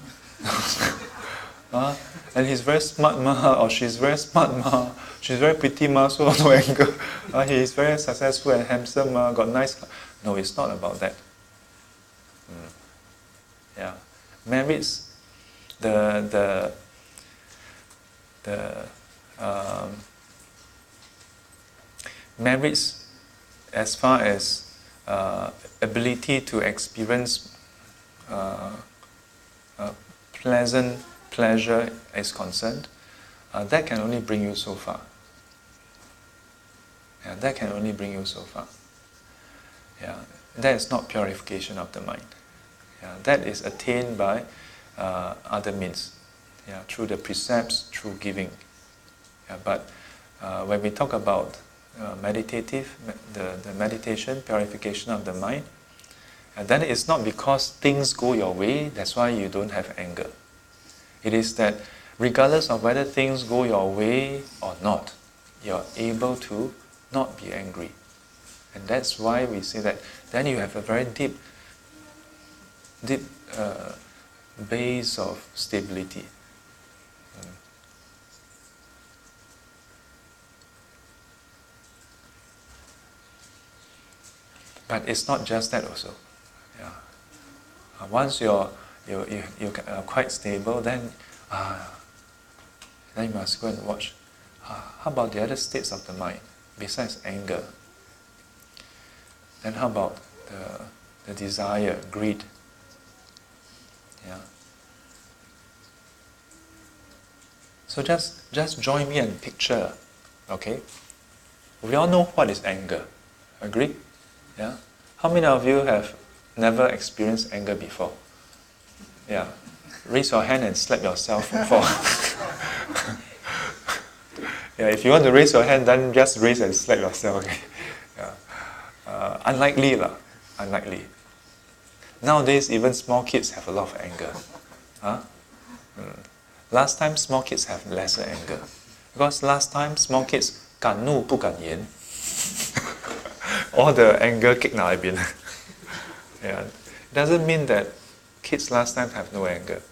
And he's very smart, ma, or she's very smart, ma. She's very pretty, ma, so no anger. He is very successful and handsome, ma, got nice. No, it's not about that. Yeah, merits, the merits as far as ability to experience pleasant pleasure is concerned, that can only bring you so far. Yeah, that can only bring you so far. Yeah, that is not purification of the mind. Yeah, that is attained by other means. Yeah, through the precepts, through giving. Yeah, but when we talk about meditative, the meditation, purification of the mind, and then it's not because things go your way, that's why you don't have anger. It is that regardless of whether things go your way or not, you're able to not be angry. And that's why we say that then you have a very deep base of stability. But it's not just that also. Yeah. Once you're quite stable, then you must go and watch. How about the other states of the mind besides anger? Then how about the desire, greed? Yeah. So just join me and picture, okay? We all know what is anger. Agree? Yeah. How many of you have never experienced anger before? Yeah. Raise your hand and slap yourself for. Yeah. If you want to raise your hand, then just raise and slap yourself. Okay. Yeah. Unlikely lah. Unlikely. Nowadays, even small kids have a lot of anger. Huh? Last time, small kids have lesser anger. Because last time, small kids 敢怒不敢言. All the anger kick 哪一边? Yeah. Doesn't mean that kids last time have no anger.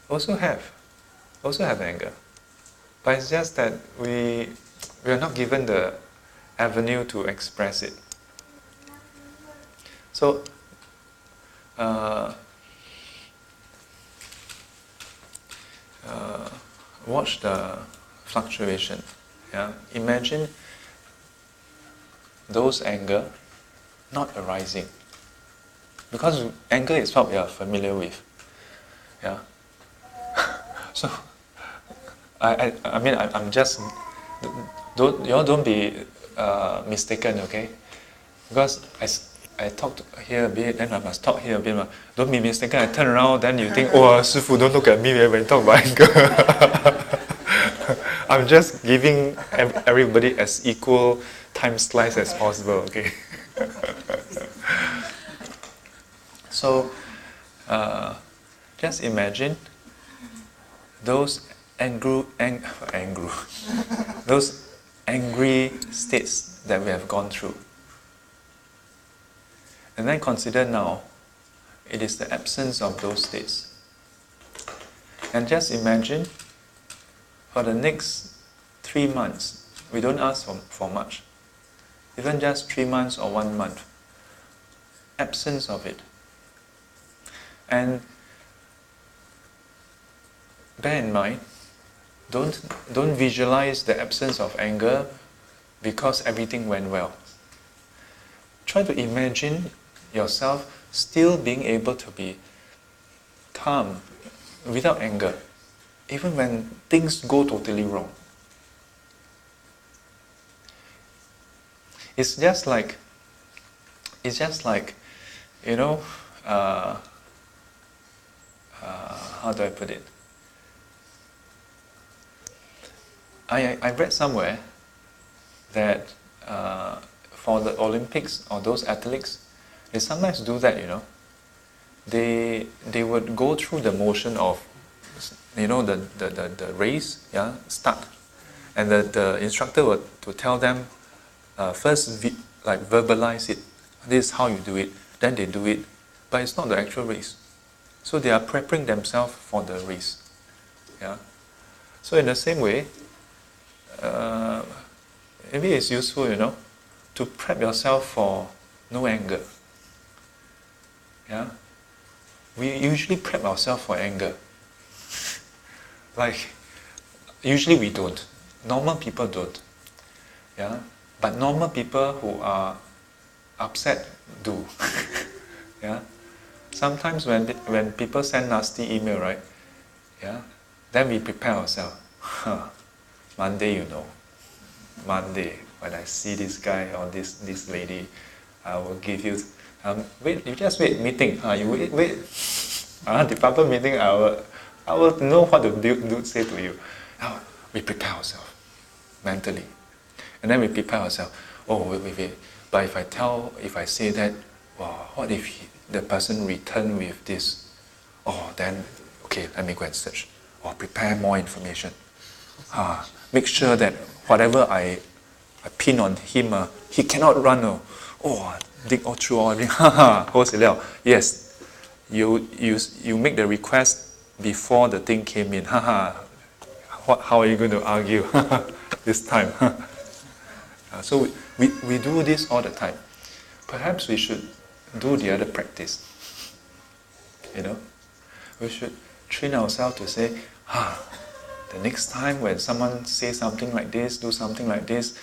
Also have anger. But it's just that we are not given the avenue to express it. So, watch the fluctuation. Yeah? Imagine those anger not arising. Because anger is what we are familiar with. Yeah. So, I mean, I'm just, don't be mistaken, okay? Because I talk here a bit, then I must talk here a bit. Don't be mistaken, I turn around, then you think, oh, Shifu, don't look at me when you talk about anger. I'm just giving everybody as equal time slice as possible, okay? So, just imagine those those angry states that we have gone through. And then consider now, it is the absence of those states. And just imagine, for the next 3 months, we don't ask for much. Even just 3 months or 1 month, absence of it. And bear in mind, don't visualize the absence of anger because everything went well. Try to imagine yourself still being able to be calm without anger, even when things go totally wrong. It's just like, you know, how do I put it? I read somewhere that for the Olympics or those athletes, they sometimes do that, you know. They would go through the motion of, you know, the race, yeah, start. And the instructor would to tell them, first verbalize it. This is how you do it. Then they do it. But it's not the actual race. So they are preparing themselves for the race. Yeah. So in the same way, maybe it's useful, you know, to prep yourself for no anger. Yeah. We usually prep ourselves for anger. Like, usually we don't. Normal people don't. Yeah. But normal people who are upset do. Yeah. Sometimes when people send nasty email, right? Yeah. Then we prepare ourselves. Monday, you know. Monday, when I see this guy or this lady, I will give you. Wait, you just wait. Meeting. You wait. Department meeting. I will know what to say to you. Now, we prepare ourselves mentally, and then we prepare ourselves. Oh, wait. But if I say that, wow, what if the person return with this? Oh, then okay, let me go and search or prepare more information. Make sure that whatever I pin on him, he cannot run. Dig all through all everything. Yes, you make the request before the thing came in. How are you going to argue this time? So we do this all the time. Perhaps we should do the other practice. You know, we should train ourselves to say, the next time when someone says something like this, do something like this,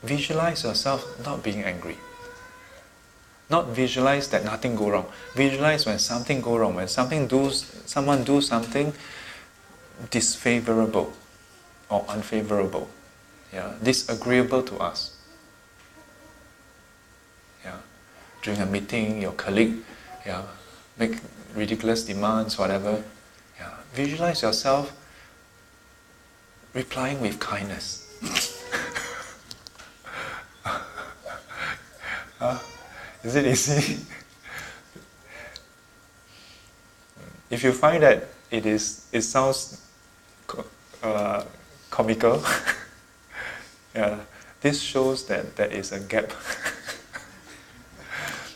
visualize yourself not being angry. Not visualize that nothing go wrong. Visualize when something go wrong, when someone do something disfavorable or unfavorable, yeah, disagreeable to us. Yeah, during a meeting, your colleague, yeah, make ridiculous demands, whatever. Yeah, visualize yourself replying with kindness. Is it easy? If you find that it sounds comical, yeah, this shows that there is a gap.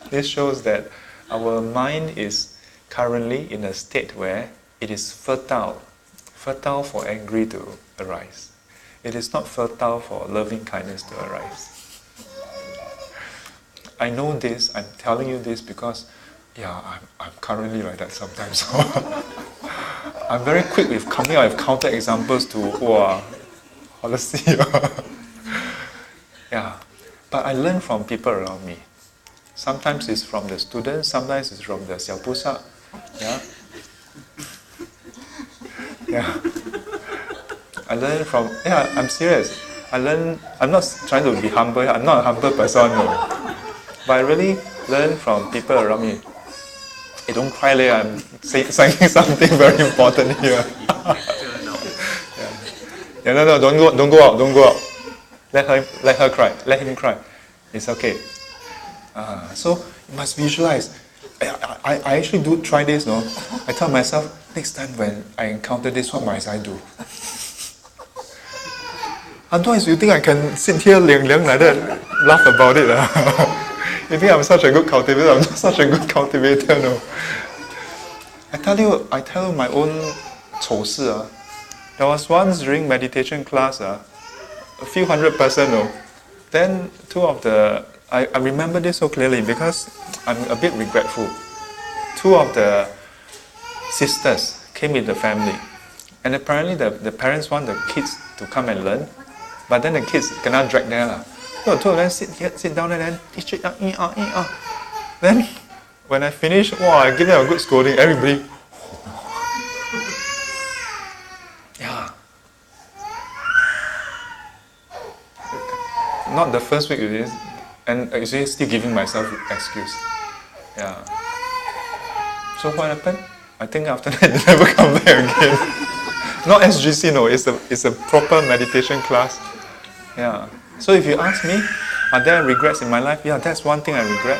This shows that our mind is currently in a state where it is fertile for anger to arise. It is not fertile for loving kindness to arise. I know this, I'm telling you this because, yeah, I'm currently like that sometimes. I'm very quick with coming out with counter examples to, policy. Yeah, but I learn from people around me. Sometimes it's from the students, sometimes it's from the xiao pusa. Yeah. Yeah. I learn from, I'm serious. I'm not trying to be humble, I'm not a humble person, no. But I really learn from people around me. Hey, don't cry later, I'm saying something very important here. No, don't go out. Let her cry, let him cry. It's okay. So you must visualize. I actually do try this, no? I tell myself, next time when I encounter this, what must I do? Otherwise, you think I can sit here like that, laugh about it? You think I'm such a good cultivator? I'm not such a good cultivator, no. I tell you my own 丑事. There was once during meditation class, a few hundred person, no. Then I remember this so clearly because I'm a bit regretful. Two of the sisters came with the family, and apparently the parents want the kids to come and learn, but then the kids cannot drag there. So two of them sit down and then teach it. Then when I finish, I give them a good scolding. Everybody, yeah. Not the first week it is, and actually still giving myself excuse. Yeah. So what happened? I I think after that you never come back again. Not SGC, no, it's a proper meditation class. Yeah. So if you ask me, are there regrets in my life? Yeah, that's one thing I regret.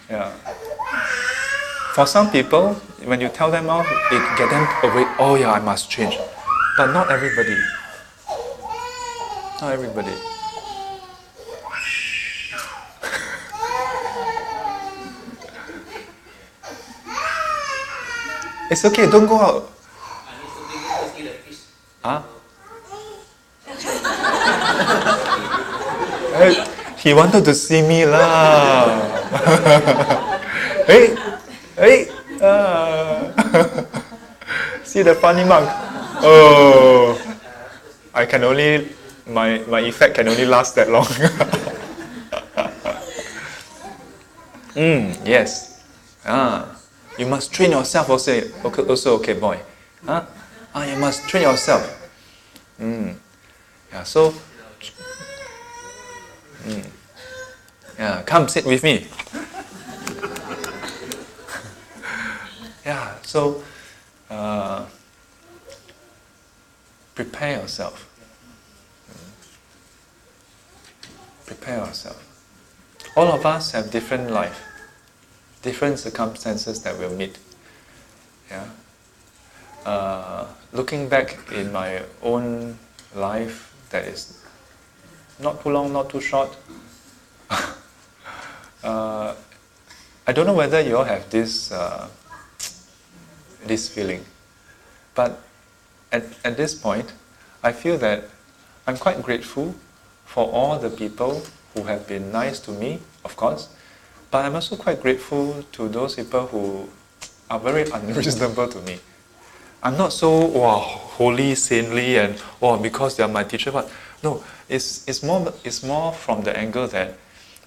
Yeah. For some people, when you tell them off, it get them away. Oh yeah, I must change. But not everybody. Not everybody. It's okay, don't go out. Huh? Hey, he wanted to see me lah. Hey, hey. See the funny mark. Oh, I can only my effect can only last that long. Yes. You must train yourself also. Okay, boy. Huh? You must train yourself. Yeah. So. Yeah. Come sit with me. Yeah. So. Prepare yourself. Prepare yourself. All of us have different life, different circumstances that we'll meet. Yeah. Looking back in my own life, that is not too long, not too short. I don't know whether you all have this this feeling, but at this point, I feel that I'm quite grateful for all the people who have been nice to me, of course, but I'm also quite grateful to those people who are very unreasonable to me. I'm not so holy, saintly, and because they are my teacher. But no, it's more from the angle that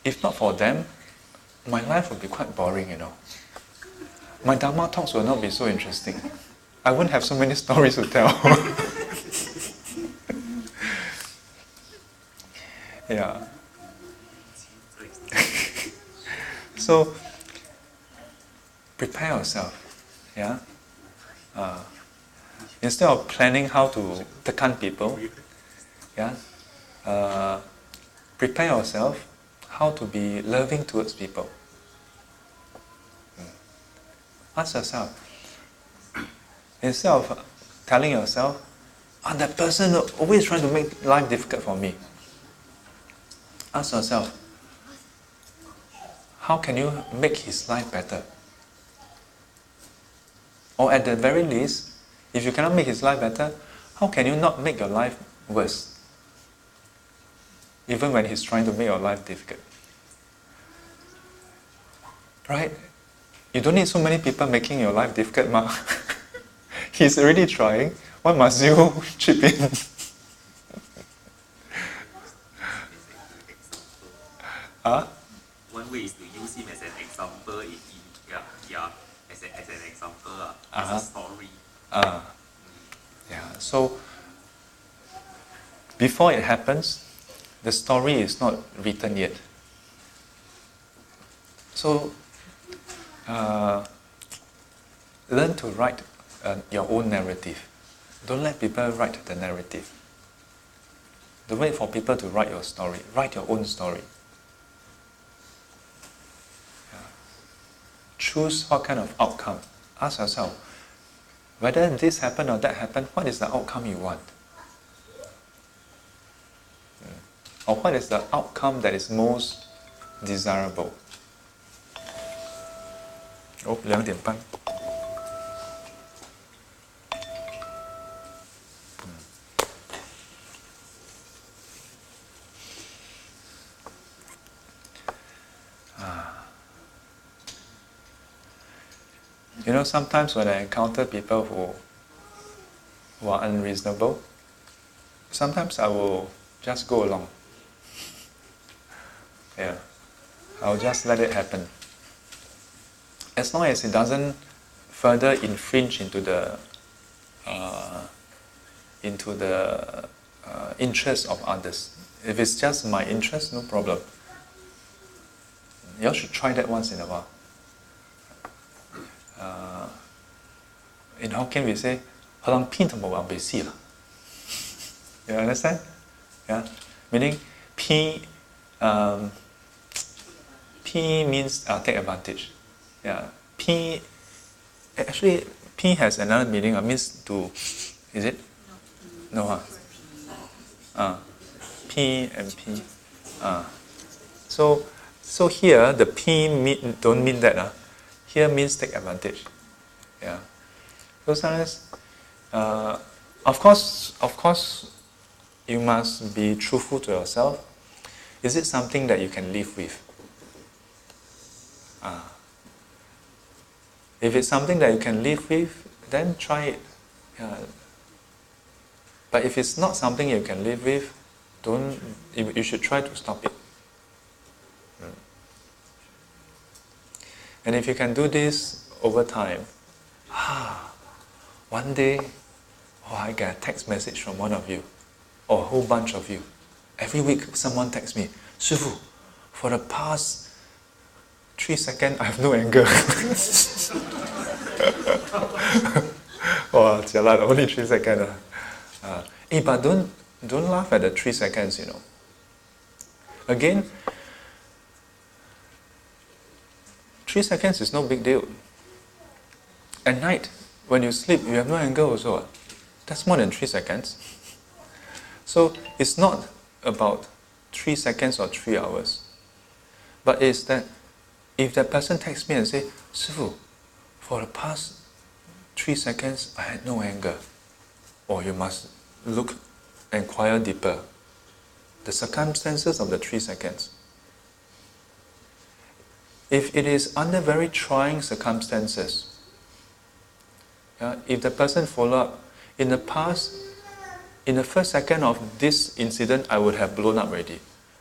if not for them, my life would be quite boring. My Dharma talks will not be so interesting. I wouldn't have so many stories to tell. Yeah. So, prepare yourself. Yeah. Instead of planning how to tekan people, yeah, prepare yourself how to be loving towards people. Ask yourself, instead of telling yourself, that person always trying to make life difficult for me. Ask yourself, how can you make his life better? Or at the very least, if you cannot make his life better, how can you not make your life worse? Even when he's trying to make your life difficult. Right? You don't need so many people making your life difficult, ma. He's already trying. Why must you chip in? Huh? One way is to use him as an example. As an example, as a story. Yeah. So before it happens, the story is not written yet. So learn to write your own narrative. Don't let people write the narrative. Don't wait for people to write your story. Write your own story. Choose what kind of outcome. Ask yourself, whether this happened or that happened, what is the outcome you want? Or what is the outcome that is most desirable? 2:30. Sometimes when I encounter people who are unreasonable, sometimes I will just go along. Yeah, I'll just let it happen. As long as it doesn't further infringe into the interest of others. If it's just my interest, no problem. You all should try that once in a while. in Hokkien we say, "Halang pin to mo be si la." You understand? Yeah, meaning P means take advantage. Yeah, P actually P has another meaning. Means to, is it? No, P and P. So here the P don't mean that. Here means take advantage. Yeah. So sometimes, of course, you must be truthful to yourself. Is it something that you can live with? If it's something that you can live with, then try it. Yeah. But if it's not something you can live with, you should try to stop it. And if you can do this over time, one day, I get a text message from one of you, or a whole bunch of you. Every week someone texts me, "Shifu, for the past 3 seconds I have no anger." Oh, jialat, only 3 seconds. But don't laugh at the 3 seconds, Again, 3 seconds is no big deal. At night, when you sleep, you have no anger also. That's more than 3 seconds. So it's not about 3 seconds or 3 hours. But it's that if that person texts me and say, "Shifu, for the past 3 seconds, I had no anger," or you must inquire deeper. The circumstances of the 3 seconds. If it is under very trying circumstances, if the person follow up, in the past, in the first second of this incident, I would have blown up already.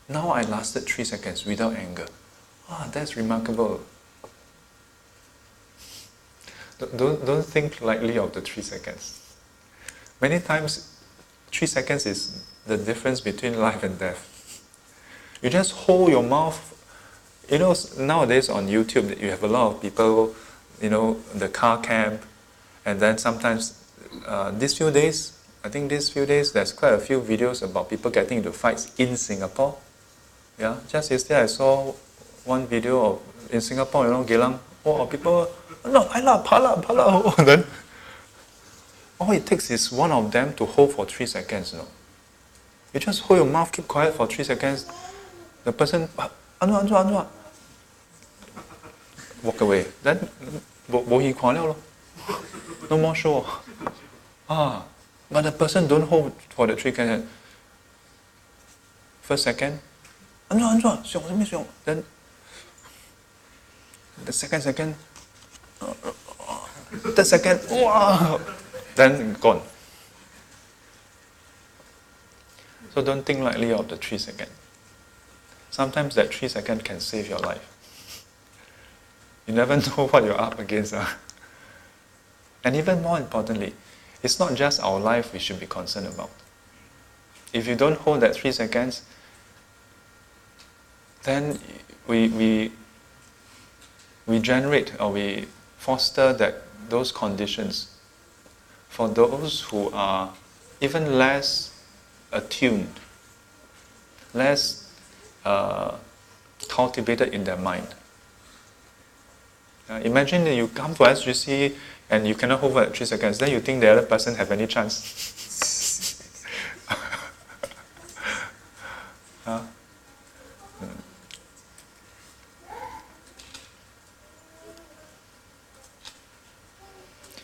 Now I lasted 3 seconds without anger. That's remarkable. Don't think lightly of the 3 seconds. Many times, 3 seconds is the difference between life and death. You just hold your mouth. Nowadays on YouTube, you have a lot of people, the car camp, and then sometimes these few days, there's quite a few videos about people getting into fights in Singapore. Yeah, just yesterday I saw one video of in Singapore, Geylang, people, no, pala. Then all it takes is one of them to hold for 3 seconds. You just hold your mouth, keep quiet for 3 seconds. The person, anu, walk away. Then, no more show. But the person don't hold for the 3 seconds. First second, then the second, third second, then gone. So don't think lightly of the 3 seconds. Sometimes that 3 seconds can save your life. You never know what you're up against. And even more importantly, it's not just our life we should be concerned about. If you don't hold that 3 seconds, then we generate or we foster those conditions for those who are even less attuned, less cultivated in their mind. Imagine that you come for SGC and you cannot hold for 3 seconds, then you think the other person have any chance.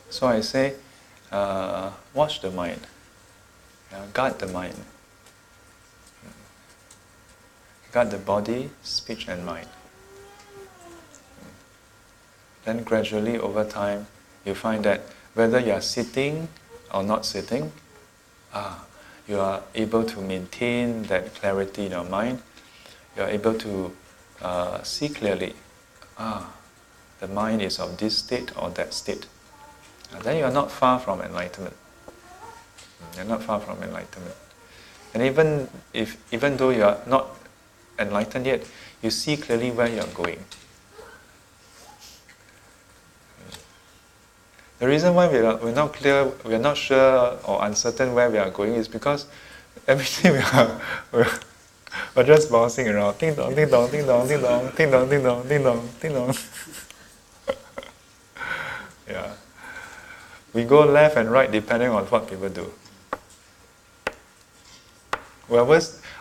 So I say, watch the mind, guard the mind, guard the body, speech and mind. Then gradually over time, you find that whether you are sitting or not sitting, you are able to maintain that clarity in your mind. You are able to see clearly, the mind is of this state or that state. Then you are not far from enlightenment. You're not far from enlightenment. And even though you are not enlightened yet, you see clearly where you are going. The reason why we're not clear, we're not sure or uncertain where we are going is because everything we're just bouncing around. Ding dong, ding dong, ding dong, ding dong, ding dong, ding dong, ding dong, ding dong. Yeah. We go left and right depending on what people do. Well,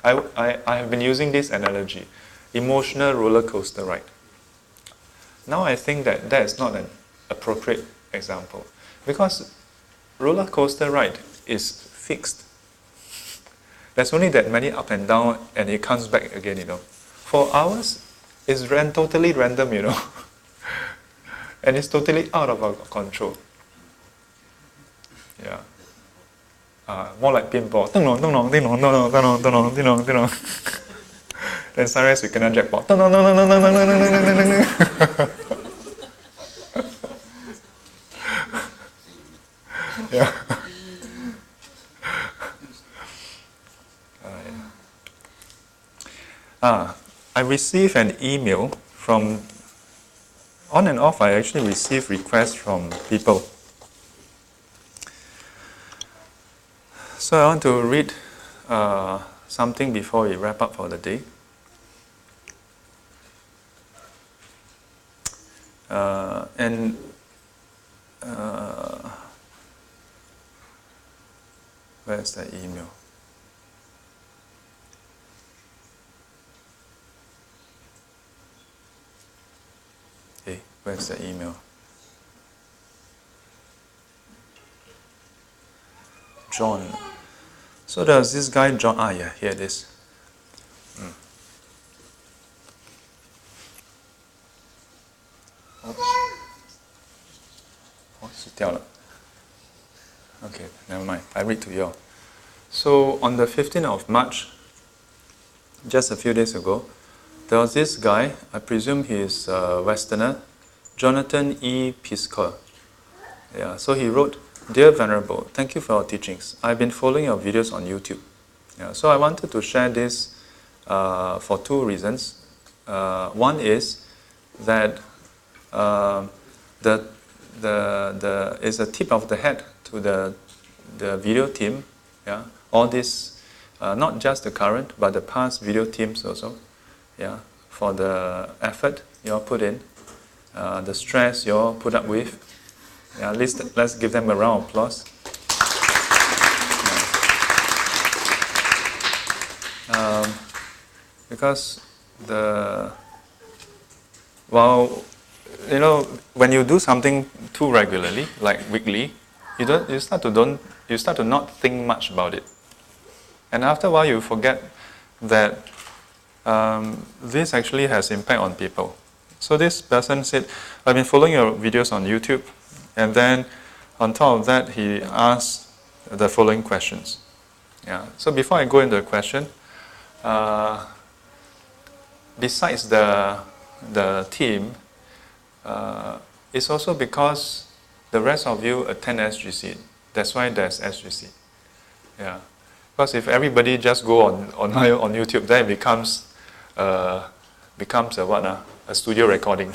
I have been using this analogy, emotional roller coaster ride. Now I think that is not an appropriate example because roller coaster ride is fixed. There's only that many up and down and it comes back again, For ours, it's totally random, and it's totally out of our control. Yeah. More like pinball. Ding dong, ding dong, ding dong, ding dong, ding dong, ding dong, ding dong, ding dong. Then sometimes we cannot jackpot. Ding dong, ding dong, ding dong, ding dong, ding dong, ding dong. Yeah. I received an email from, on and off, I actually receive requests from people. So I want to read something before we wrap up for the day. Where's the email? Hey, where's the email? John. So there's this guy, John. Yeah, here it is. Okay, never mind. I read to you all. So on the 15th of March, just a few days ago, there was this guy, I presume he is a Westerner, Jonathan E. Pisker. Yeah, so he wrote, "Dear Venerable, thank you for your teachings. I've been following your videos on YouTube. Yeah, so I wanted to share this for two reasons. One is that is a tip of the hat to the video team. Yeah, all this, not just the current, but the past video teams also. Yeah, for the effort you all put in, the stress you all put up with. Yeah, at least let's give them a round of applause. Because when you do something too regularly, like weekly, you start to not think much about it, and after a while you forget that this actually has impact on people. So this person said, "I've been following your videos on YouTube." And then on top of that, he asked the following questions. Yeah. So before I go into the question, besides the team, it's also because the rest of you attend SGC. That's why there's SGC. Yeah. Because if everybody just go on YouTube, then it becomes a studio recording.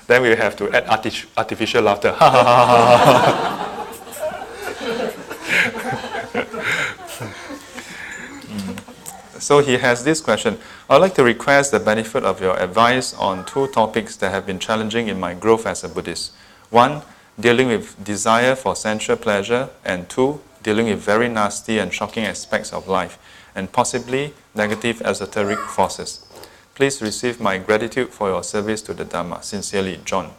Then we have to add artificial laughter. So he has this question. "I would like to request the benefit of your advice on two topics that have been challenging in my growth as a Buddhist. One, dealing with desire for sensual pleasure, and two, dealing with very nasty and shocking aspects of life, and possibly negative esoteric forces. Please receive my gratitude for your service to the Dharma. Sincerely, John."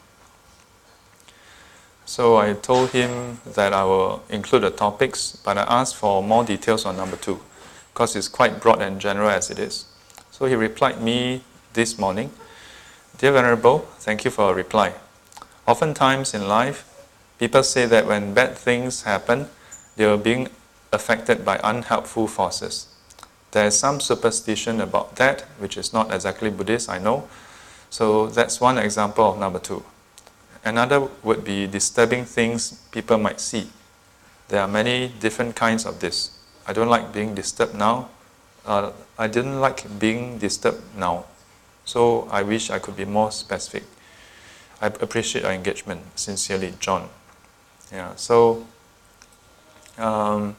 So I told him that I will include the topics, but I asked for more details on number 2, because it's quite broad and general as it is. So he replied me this morning, "Dear Venerable, thank you for your reply. Oftentimes in life, people say that when bad things happen, they are being affected by unhelpful forces. There is some superstition about that, which is not exactly Buddhist, I know. So that's one example of number 2. Another would be disturbing things people might see. There are many different kinds of this. I don't like being disturbed now. I didn't like being disturbed now. So I wish I could be more specific. I appreciate your engagement. Sincerely, John. Yeah, so I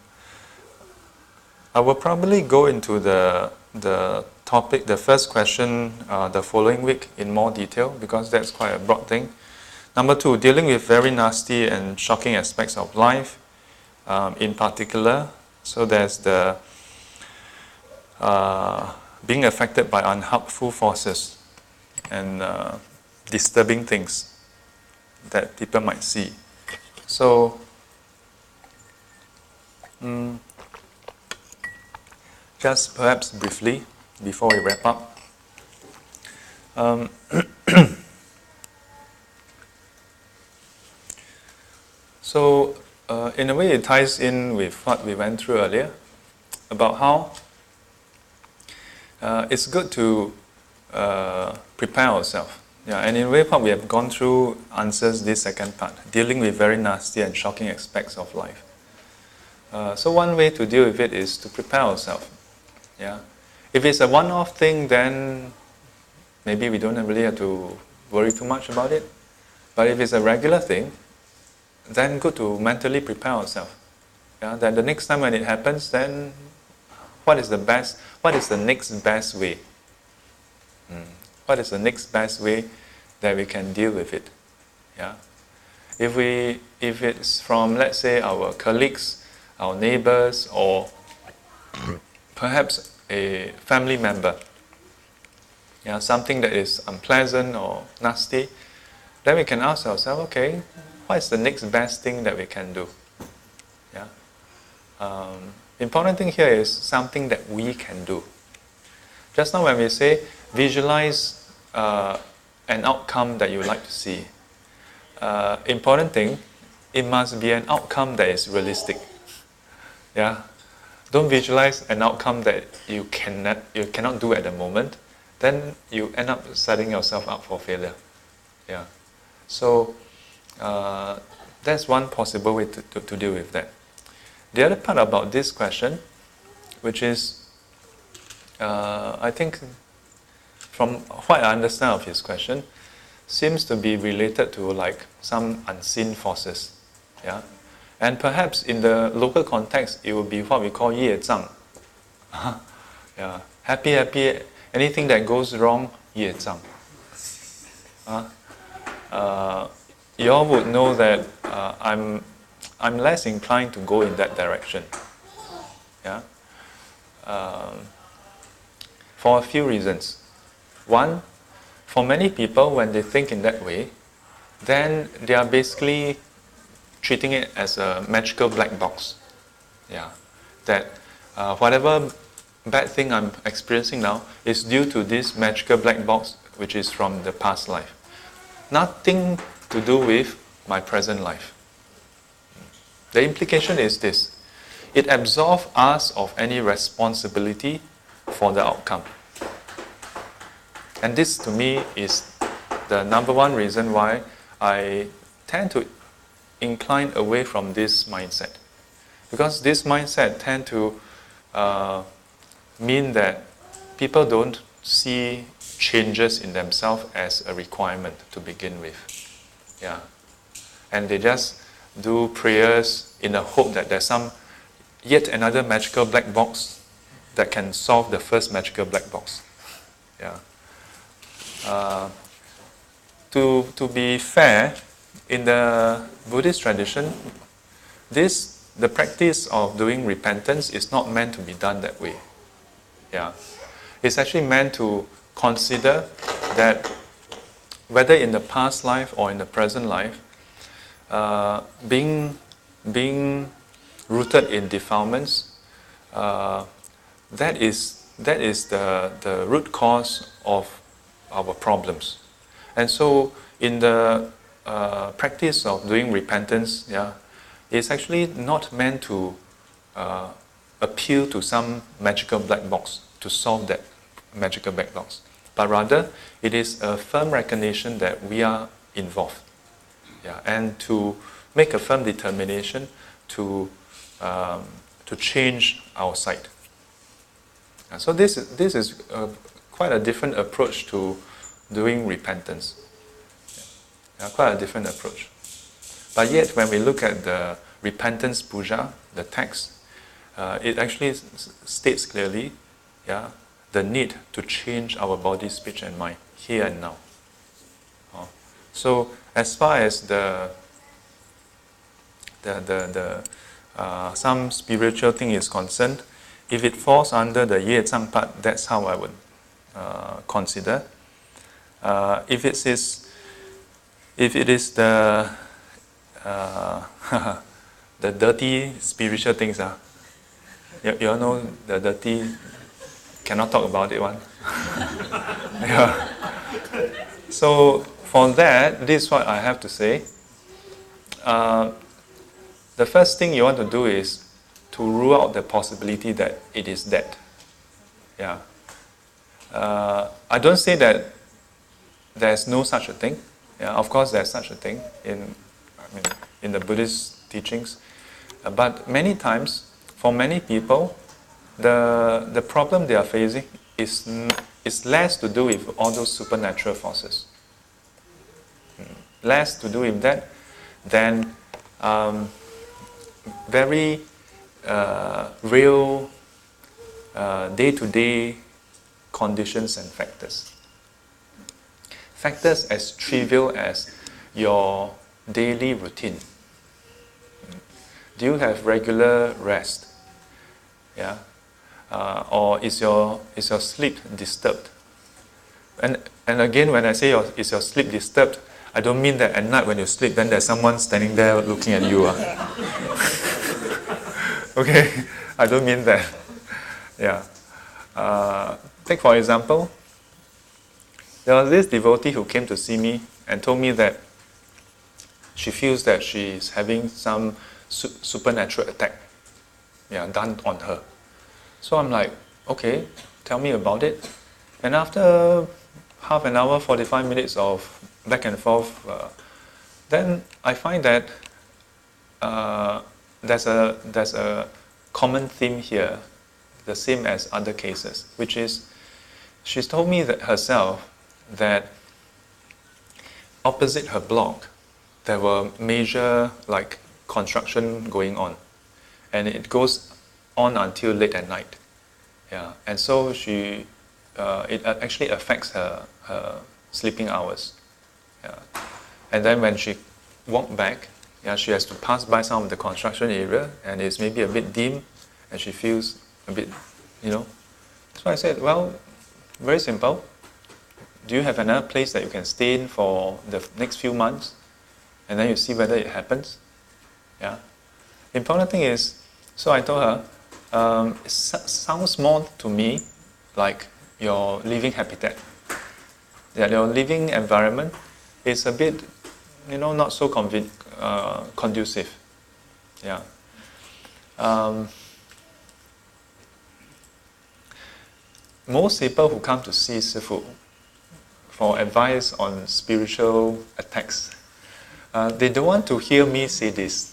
will probably go into the topic, the first question, the following week in more detail, because that's quite a broad thing. Number 2, dealing with very nasty and shocking aspects of life, in particular. So there's the being affected by unhelpful forces and disturbing things that people might see. So, just perhaps briefly, before we wrap up, so in a way it ties in with what we went through earlier, about how it's good to prepare ourselves. Yeah, and in a way what we have gone through answers this second part, dealing with very nasty and shocking aspects of life. So one way to deal with it is to prepare ourselves. Yeah, if it's a one-off thing, then maybe we don't really have to worry too much about it. But if it's a regular thing, then good to mentally prepare ourselves. Yeah, that the next time when it happens, then what is the next best way? What is the next best way that we can deal with it? Yeah, if it's from, let's say, our colleagues, our neighbors, or perhaps a family member, yeah, something that is unpleasant or nasty, then we can ask ourselves, okay, what is the next best thing that we can do? Yeah. Important thing here is something that we can do. Just now when we say visualize an outcome that you would like to see, important thing, it must be an outcome that is realistic. Yeah, don't visualize an outcome that you cannot do at the moment. Then you end up setting yourself up for failure. Yeah, so that's one possible way to deal with that. The other part about this question, which is, I think, from what I understand of his question, seems to be related to like some unseen forces. Yeah. And perhaps in the local context, it would be what we call 业障. Yeah, happy, anything that goes wrong, 业障. You all would know that I'm less inclined to go in that direction. Yeah, for a few reasons. One, for many people, when they think in that way, then they are basically treating it as a magical black box. Yeah, that whatever bad thing I'm experiencing now is due to this magical black box, which is from the past life. Nothing to do with my present life. The implication is this: it absolves us of any responsibility for the outcome. And this, to me, is the number one reason why I tend to incline away from this mindset. Because this mindset tend to mean that people don't see changes in themselves as a requirement to begin with. Yeah. And they just do prayers in the hope that there's yet another magical black box that can solve the first magical black box. Yeah. To be fair, in the Buddhist tradition, the practice of doing repentance is not meant to be done that way. Yeah. It's actually meant to consider that whether in the past life or in the present life, being rooted in defilements, that is the root cause of our problems. And so in the practice of doing repentance, yeah, it's actually not meant to appeal to some magical black box to solve that magical black box, but rather it is a firm recognition that we are involved, yeah, and to make a firm determination to change our sight. And so this is quite a different approach to doing repentance. Quite a different approach. But yet, when we look at the repentance puja, the text, it actually states clearly, the need to change our body, speech, and mind here and now. So, as far as some spiritual thing is concerned, if it falls under the ye zhang part, that's how I would consider. If it is the the dirty spiritual things, you all know the dirty, cannot talk about it one. Yeah. So for that, this is what I have to say. The first thing you want to do is to rule out the possibility that it is that. Yeah. I don't say that there's no such a thing. Yeah, of course there's such a thing in the Buddhist teachings. But many times, for many people, the problem they are facing is less to do with all those supernatural forces. Less to do with that than very real day-to-day conditions and factors. Factors as trivial as your daily routine. Do you have regular rest? Yeah, or is your sleep disturbed? And again, when I say is your sleep disturbed, I don't mean that at night when you sleep, then there's someone standing there looking at you. Okay, I don't mean that. Yeah. Take for example, there was this devotee who came to see me and told me that she feels that she is having some supernatural attack, done on her. So I'm like, okay, tell me about it. And after half an hour, 45 minutes of back and forth, then I find that there's a common theme here, the same as other cases, which is she's told me that herself that opposite her block there were major construction going on, and it goes on until late at night. Yeah, and so it actually affects her sleeping hours. Yeah, and then when she walked back, she has to pass by some of the construction area, and it's maybe a bit dim, and she feels a bit, So I said, well, very simple. Do you have another place that you can stay in for the next few months, and then you see whether it happens? Yeah. The important thing is, so I told her, it sounds more to me like your living habitat. Yeah, your living environment is a bit, not so conducive. Yeah. Most people who come to see Shifu for advice on spiritual attacks, they don't want to hear me say this.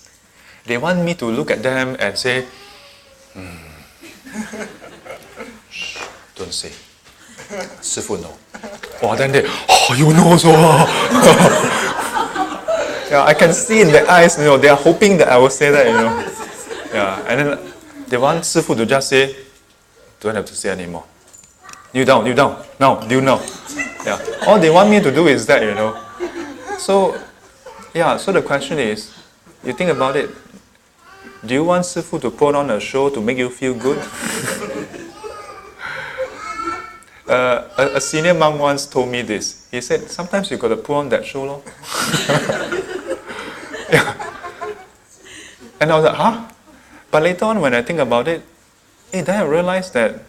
They want me to look at them and say, shh, don't say. Shifu know. Oh, then they, you know so. Yeah, I can see in their eyes, they are hoping that I will say that, Yeah, and then they want Shifu to just say, don't have to say anymore. Kneel down, now, kneel now. Yeah, all they want me to do is that, So, so the question is, you think about it, do you want Shifu to put on a show to make you feel good? A senior monk once told me this. He said, sometimes you got to put on that show, lor. Yeah. And I was like, huh? But later on, when I think about it, then I realized that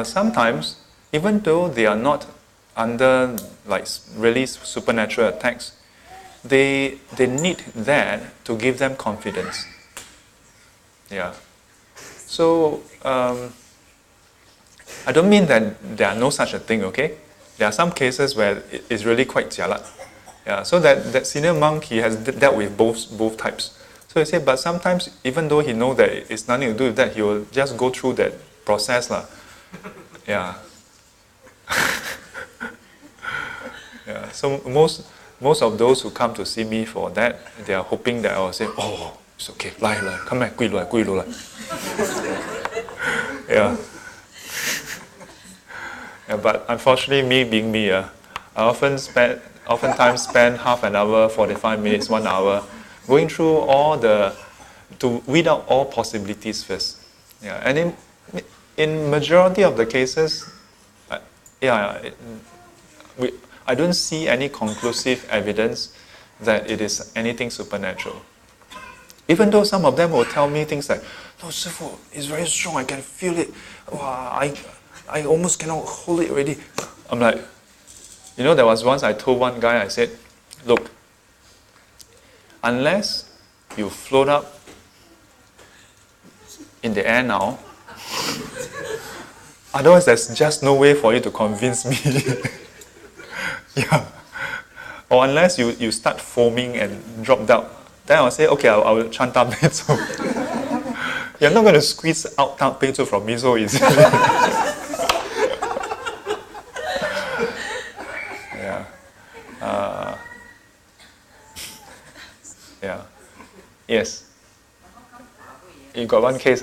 sometimes, even though they are not under really supernatural attacks, they need that to give them confidence. Yeah. So I don't mean that there are no such a thing, okay? There are some cases where it's really quite jialat. Yeah. So that senior monk, he has dealt with both types. So he said, but sometimes even though he knows that it's nothing to do with that, he will just go through that process lah. Yeah. Yeah. So most of those who come to see me for that, they are hoping that I will say, oh, it's okay, lie, come back, quy lùi. Yeah. Yeah, but unfortunately, me being me, I oftentimes spend half an hour, 45 minutes, 1 hour, going through to weed out all possibilities first. Yeah, and in majority of the cases, I don't see any conclusive evidence that it is anything supernatural. Even though some of them will tell me things like, no, Shifu, it's very strong, I can feel it. Wow, I almost cannot hold it already. I'm like, there was once I told one guy, I said, look, unless you float up in the air now, otherwise there's just no way for you to convince me. Yeah. Or unless you start foaming and drop down, then I'll say, okay, I will chant up Beizhou. You're not going to squeeze out Beizhou from me so easily. Yeah. Yes. You got one case,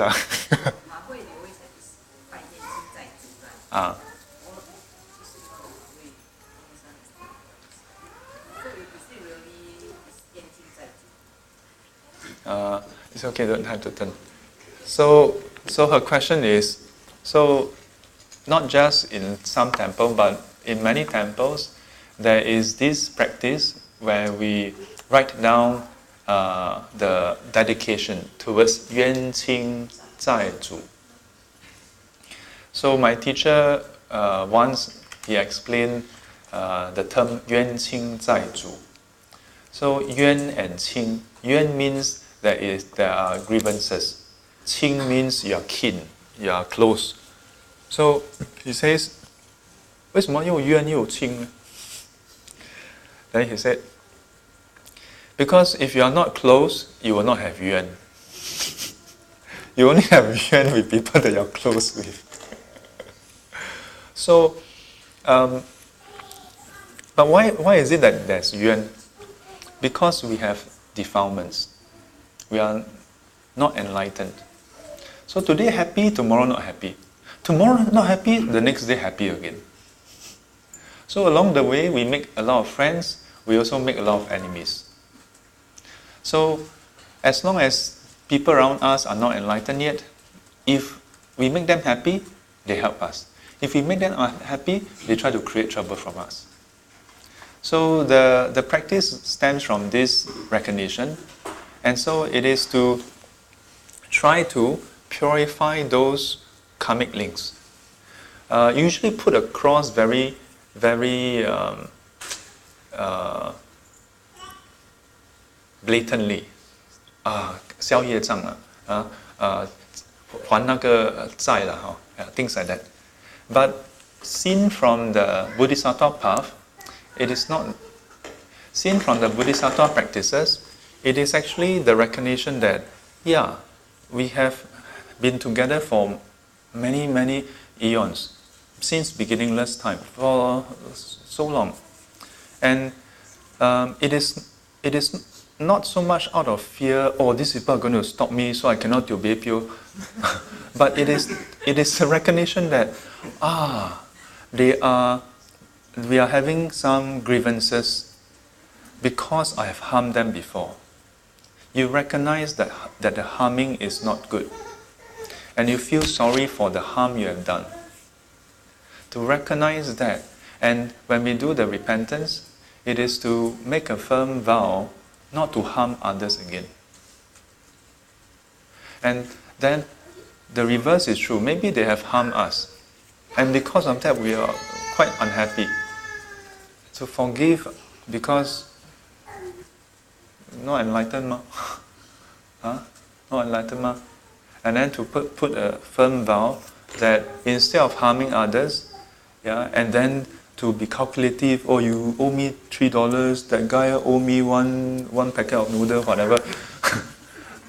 It's okay, don't have to turn. So her question is, so not just in some temple, but in many temples, there is this practice where we write down the dedication towards Yuan Qing Zai Zu. So my teacher once he explained the term Yuan Qing Zai Zu. So Yuan and Qing. Yuan means there are grievances. Qing means you are kin, you are close. So he says, 为什么又冤又亲呢? Then he said, because if you are not close, you will not have yuan. You only have yuan with people that you are close with. So, but why is it that there's yuan? Because we have defilements. We are not enlightened. So today happy, tomorrow not happy. Tomorrow not happy, the next day happy again. So along the way, we make a lot of friends, we also make a lot of enemies. So as long as people around us are not enlightened yet, if we make them happy, they help us. If we make them unhappy, they try to create trouble from us. So the practice stems from this recognition, and so it is to try to purify those karmic links. Usually put across very blatantly. 消业障了, 还那个债了, things like that. But seen from the Bodhisattva path, it is not. Seen from the Bodhisattva practices, it is actually the recognition that, yeah, we have been together for many eons, since beginningless time, for so long. And it is not so much out of fear, oh, these people are going to stop me so I cannot obey you. But it is a recognition that, we are having some grievances because I have harmed them before. You recognize that the harming is not good. And you feel sorry for the harm you have done. To recognize that, and when we do the repentance, it is to make a firm vow not to harm others again. And then the reverse is true. Maybe they have harmed us. And because of that, we are quite unhappy. To forgive because not enlightened ma. Not enlightened ma. And then to put a firm vow that instead of harming others, and then to be calculative, oh, you owe me $3, that guy owe me one packet of noodle, whatever.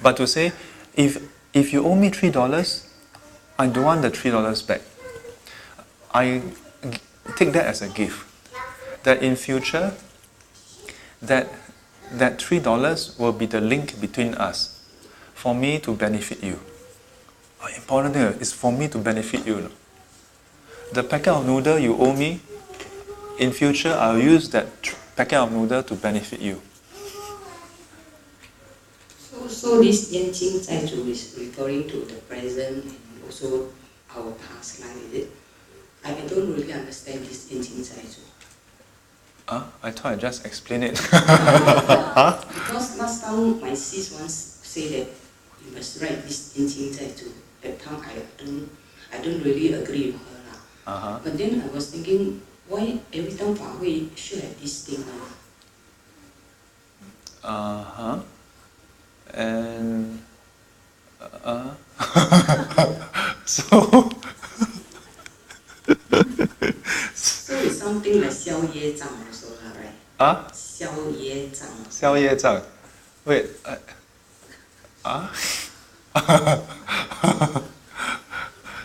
But to say, if you owe me $3, I don't want the $3 back. I take that as a gift. That in future, that $3 will be the link between us, for me to benefit you. Important thing is for me to benefit you. The packet of noodle you owe me, in future I'll use that packet of noodle to benefit you. So this 冤亲债主 is referring to the present and also our past life, is it? I don't really understand this 冤亲债主. I thought I just explained it. Because last time my sis once said that you must write this 冤亲债主. That time I don't really agree with her lah. But then I was thinking, why every time 法会 should have this thing now? And so it's something like 消业障 also lah, right? 消业障. 消业障. Wait.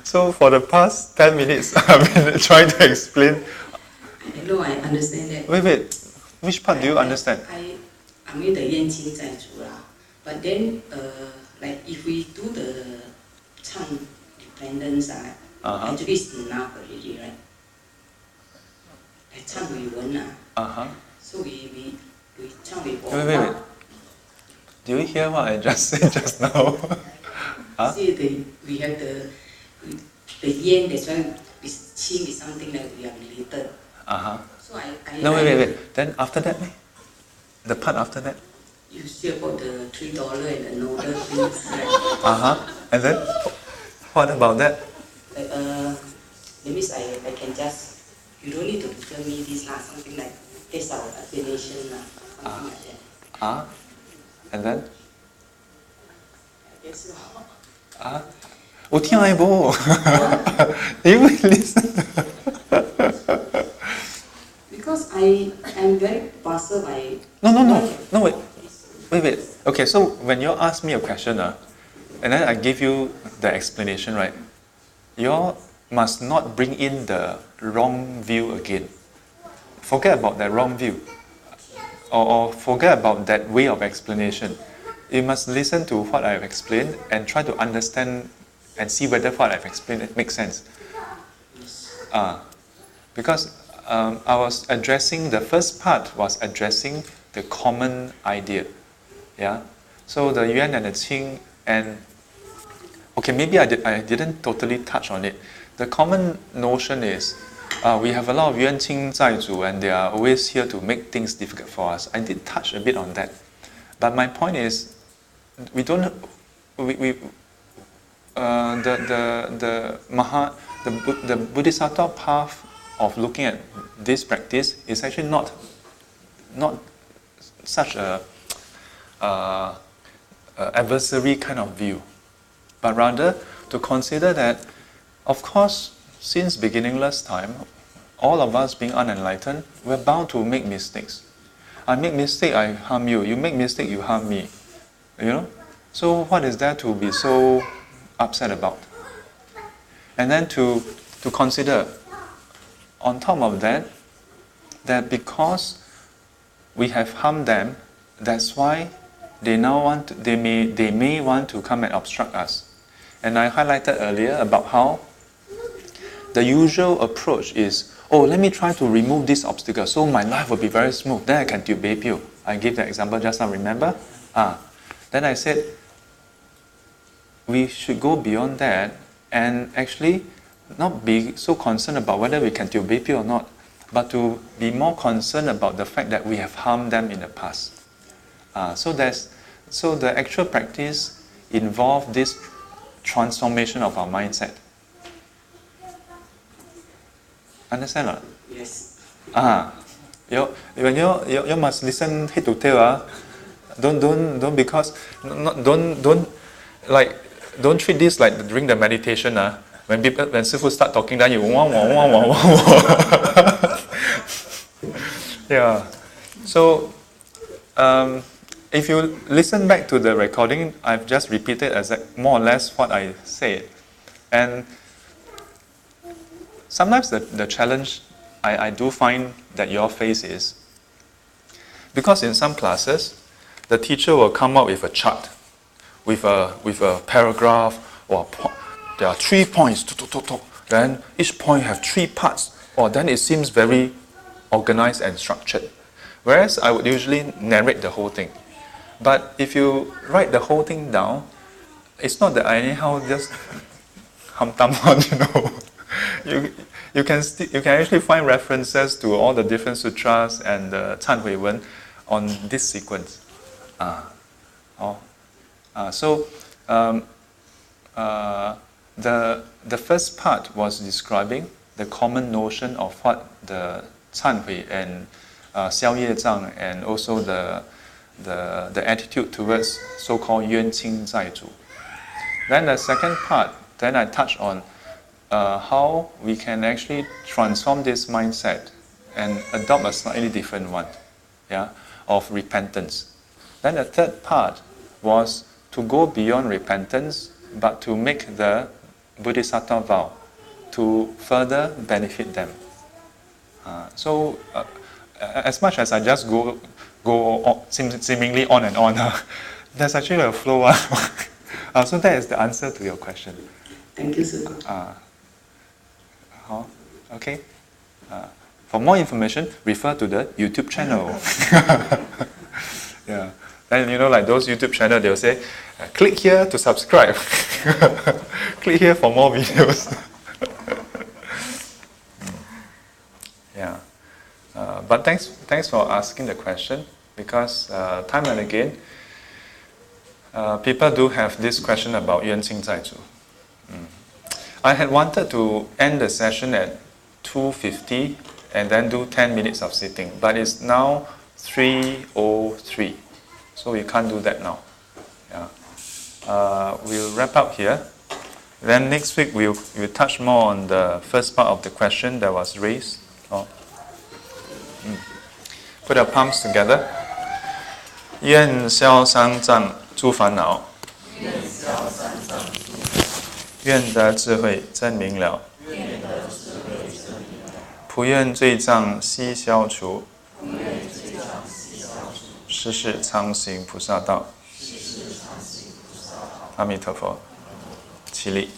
So for the past 10 minutes, I've been trying to explain. I know, I understand that. Wait. Which part do you understand? I mean the 冤亲债主 lah. But then, like if we do the 唱 dependence, actually it's enough already, right? Like 唱语文 So we 唱语文. Wait. Do you hear what I just said just now? See, we have the yen, that's why this qing is something that we are related. So No, wait. Then after that, the part after that? You see about the $3 and the noodle things, right? And then, what about that? That means I can just, you don't need to tell me this lah, something like, that's our affiliation lah, something like that. And then? I guess so. 我听不懂. You listen. Because I am very puzzled by... No, wait. Okay, so when you ask me a question, and then I give you the explanation, right? You must not bring in the wrong view again. Forget about that wrong view. Or forget about that way of explanation. You must listen to what I have explained and try to understand and see whether what I've explained it makes sense. Because I was addressing, the first part was addressing the common idea. Yeah? So the yuan and the qing, and okay, maybe I didn't totally touch on it. The common notion is we have a lot of yuan qing zaizu, and they are always here to make things difficult for us. I did touch a bit on that. But my point is, the Bodhisattva path of looking at this practice is actually not such a adversary kind of view, but rather to consider that, of course, since beginningless time, all of us being unenlightened, we're bound to make mistakes. I make mistake, I harm you. You make mistake, you harm me. You know? So what is there to be so upset about? And then to consider, on top of that, that because we have harmed them, that's why they may want to come and obstruct us. And I highlighted earlier about how the usual approach is, let me try to remove this obstacle so my life will be very smooth. Then I can tube you. I gave the example just now, remember? Then I said, we should go beyond that and actually not be so concerned about whether we can tube you or not, but to be more concerned about the fact that we have harmed them in the past. So the actual practice involves this transformation of our mindset. Understand or not? Yes. When you must listen head to tail. Don't because don't treat this like during the meditation. When Shifu start talking, then you wah. Yeah. So if you listen back to the recording, I've just repeated more or less what I said, and sometimes the challenge I do find that you all face is Because in some classes, the teacher will come up with a chart, with a paragraph, or there are 3 points, then each point have 3 parts, or then it seems very organized and structured. Whereas I would usually narrate the whole thing. But if you write the whole thing down, it's not that I anyhow just hum-tum on, You can actually find references to all the different sutras and the 忏悔文 on this sequence. The first part was describing the common notion of what the 忏悔 and 消业障 and also the attitude towards so-called 冤亲债主. Then the second part, then I touched on how we can actually transform this mindset and adopt a slightly different one, of repentance. Then the third part was to go beyond repentance, but to make the Bodhisattva vow to further benefit them. As much as I just go seemingly on and on, there's actually a flow. So that is the answer to your question. Thank you, sir. Okay. For more information, refer to the YouTube channel. Yeah. And like those YouTube channels, they'll say, click here to subscribe. Click here for more videos. Yeah. But thanks for asking the question, because time and again, people do have this question about 冤亲债主. I had wanted to end the session at 2:50 and then do 10 minutes of sitting, but it's now 3:03, so we can't do that now. We'll wrap up here. Then next week we'll touch more on the first part of the question that was raised. Put our palms together. 愿消三障诸烦恼，愿得智慧真明了，普愿罪障悉消除，世世常行菩萨道。阿弥陀佛，起立。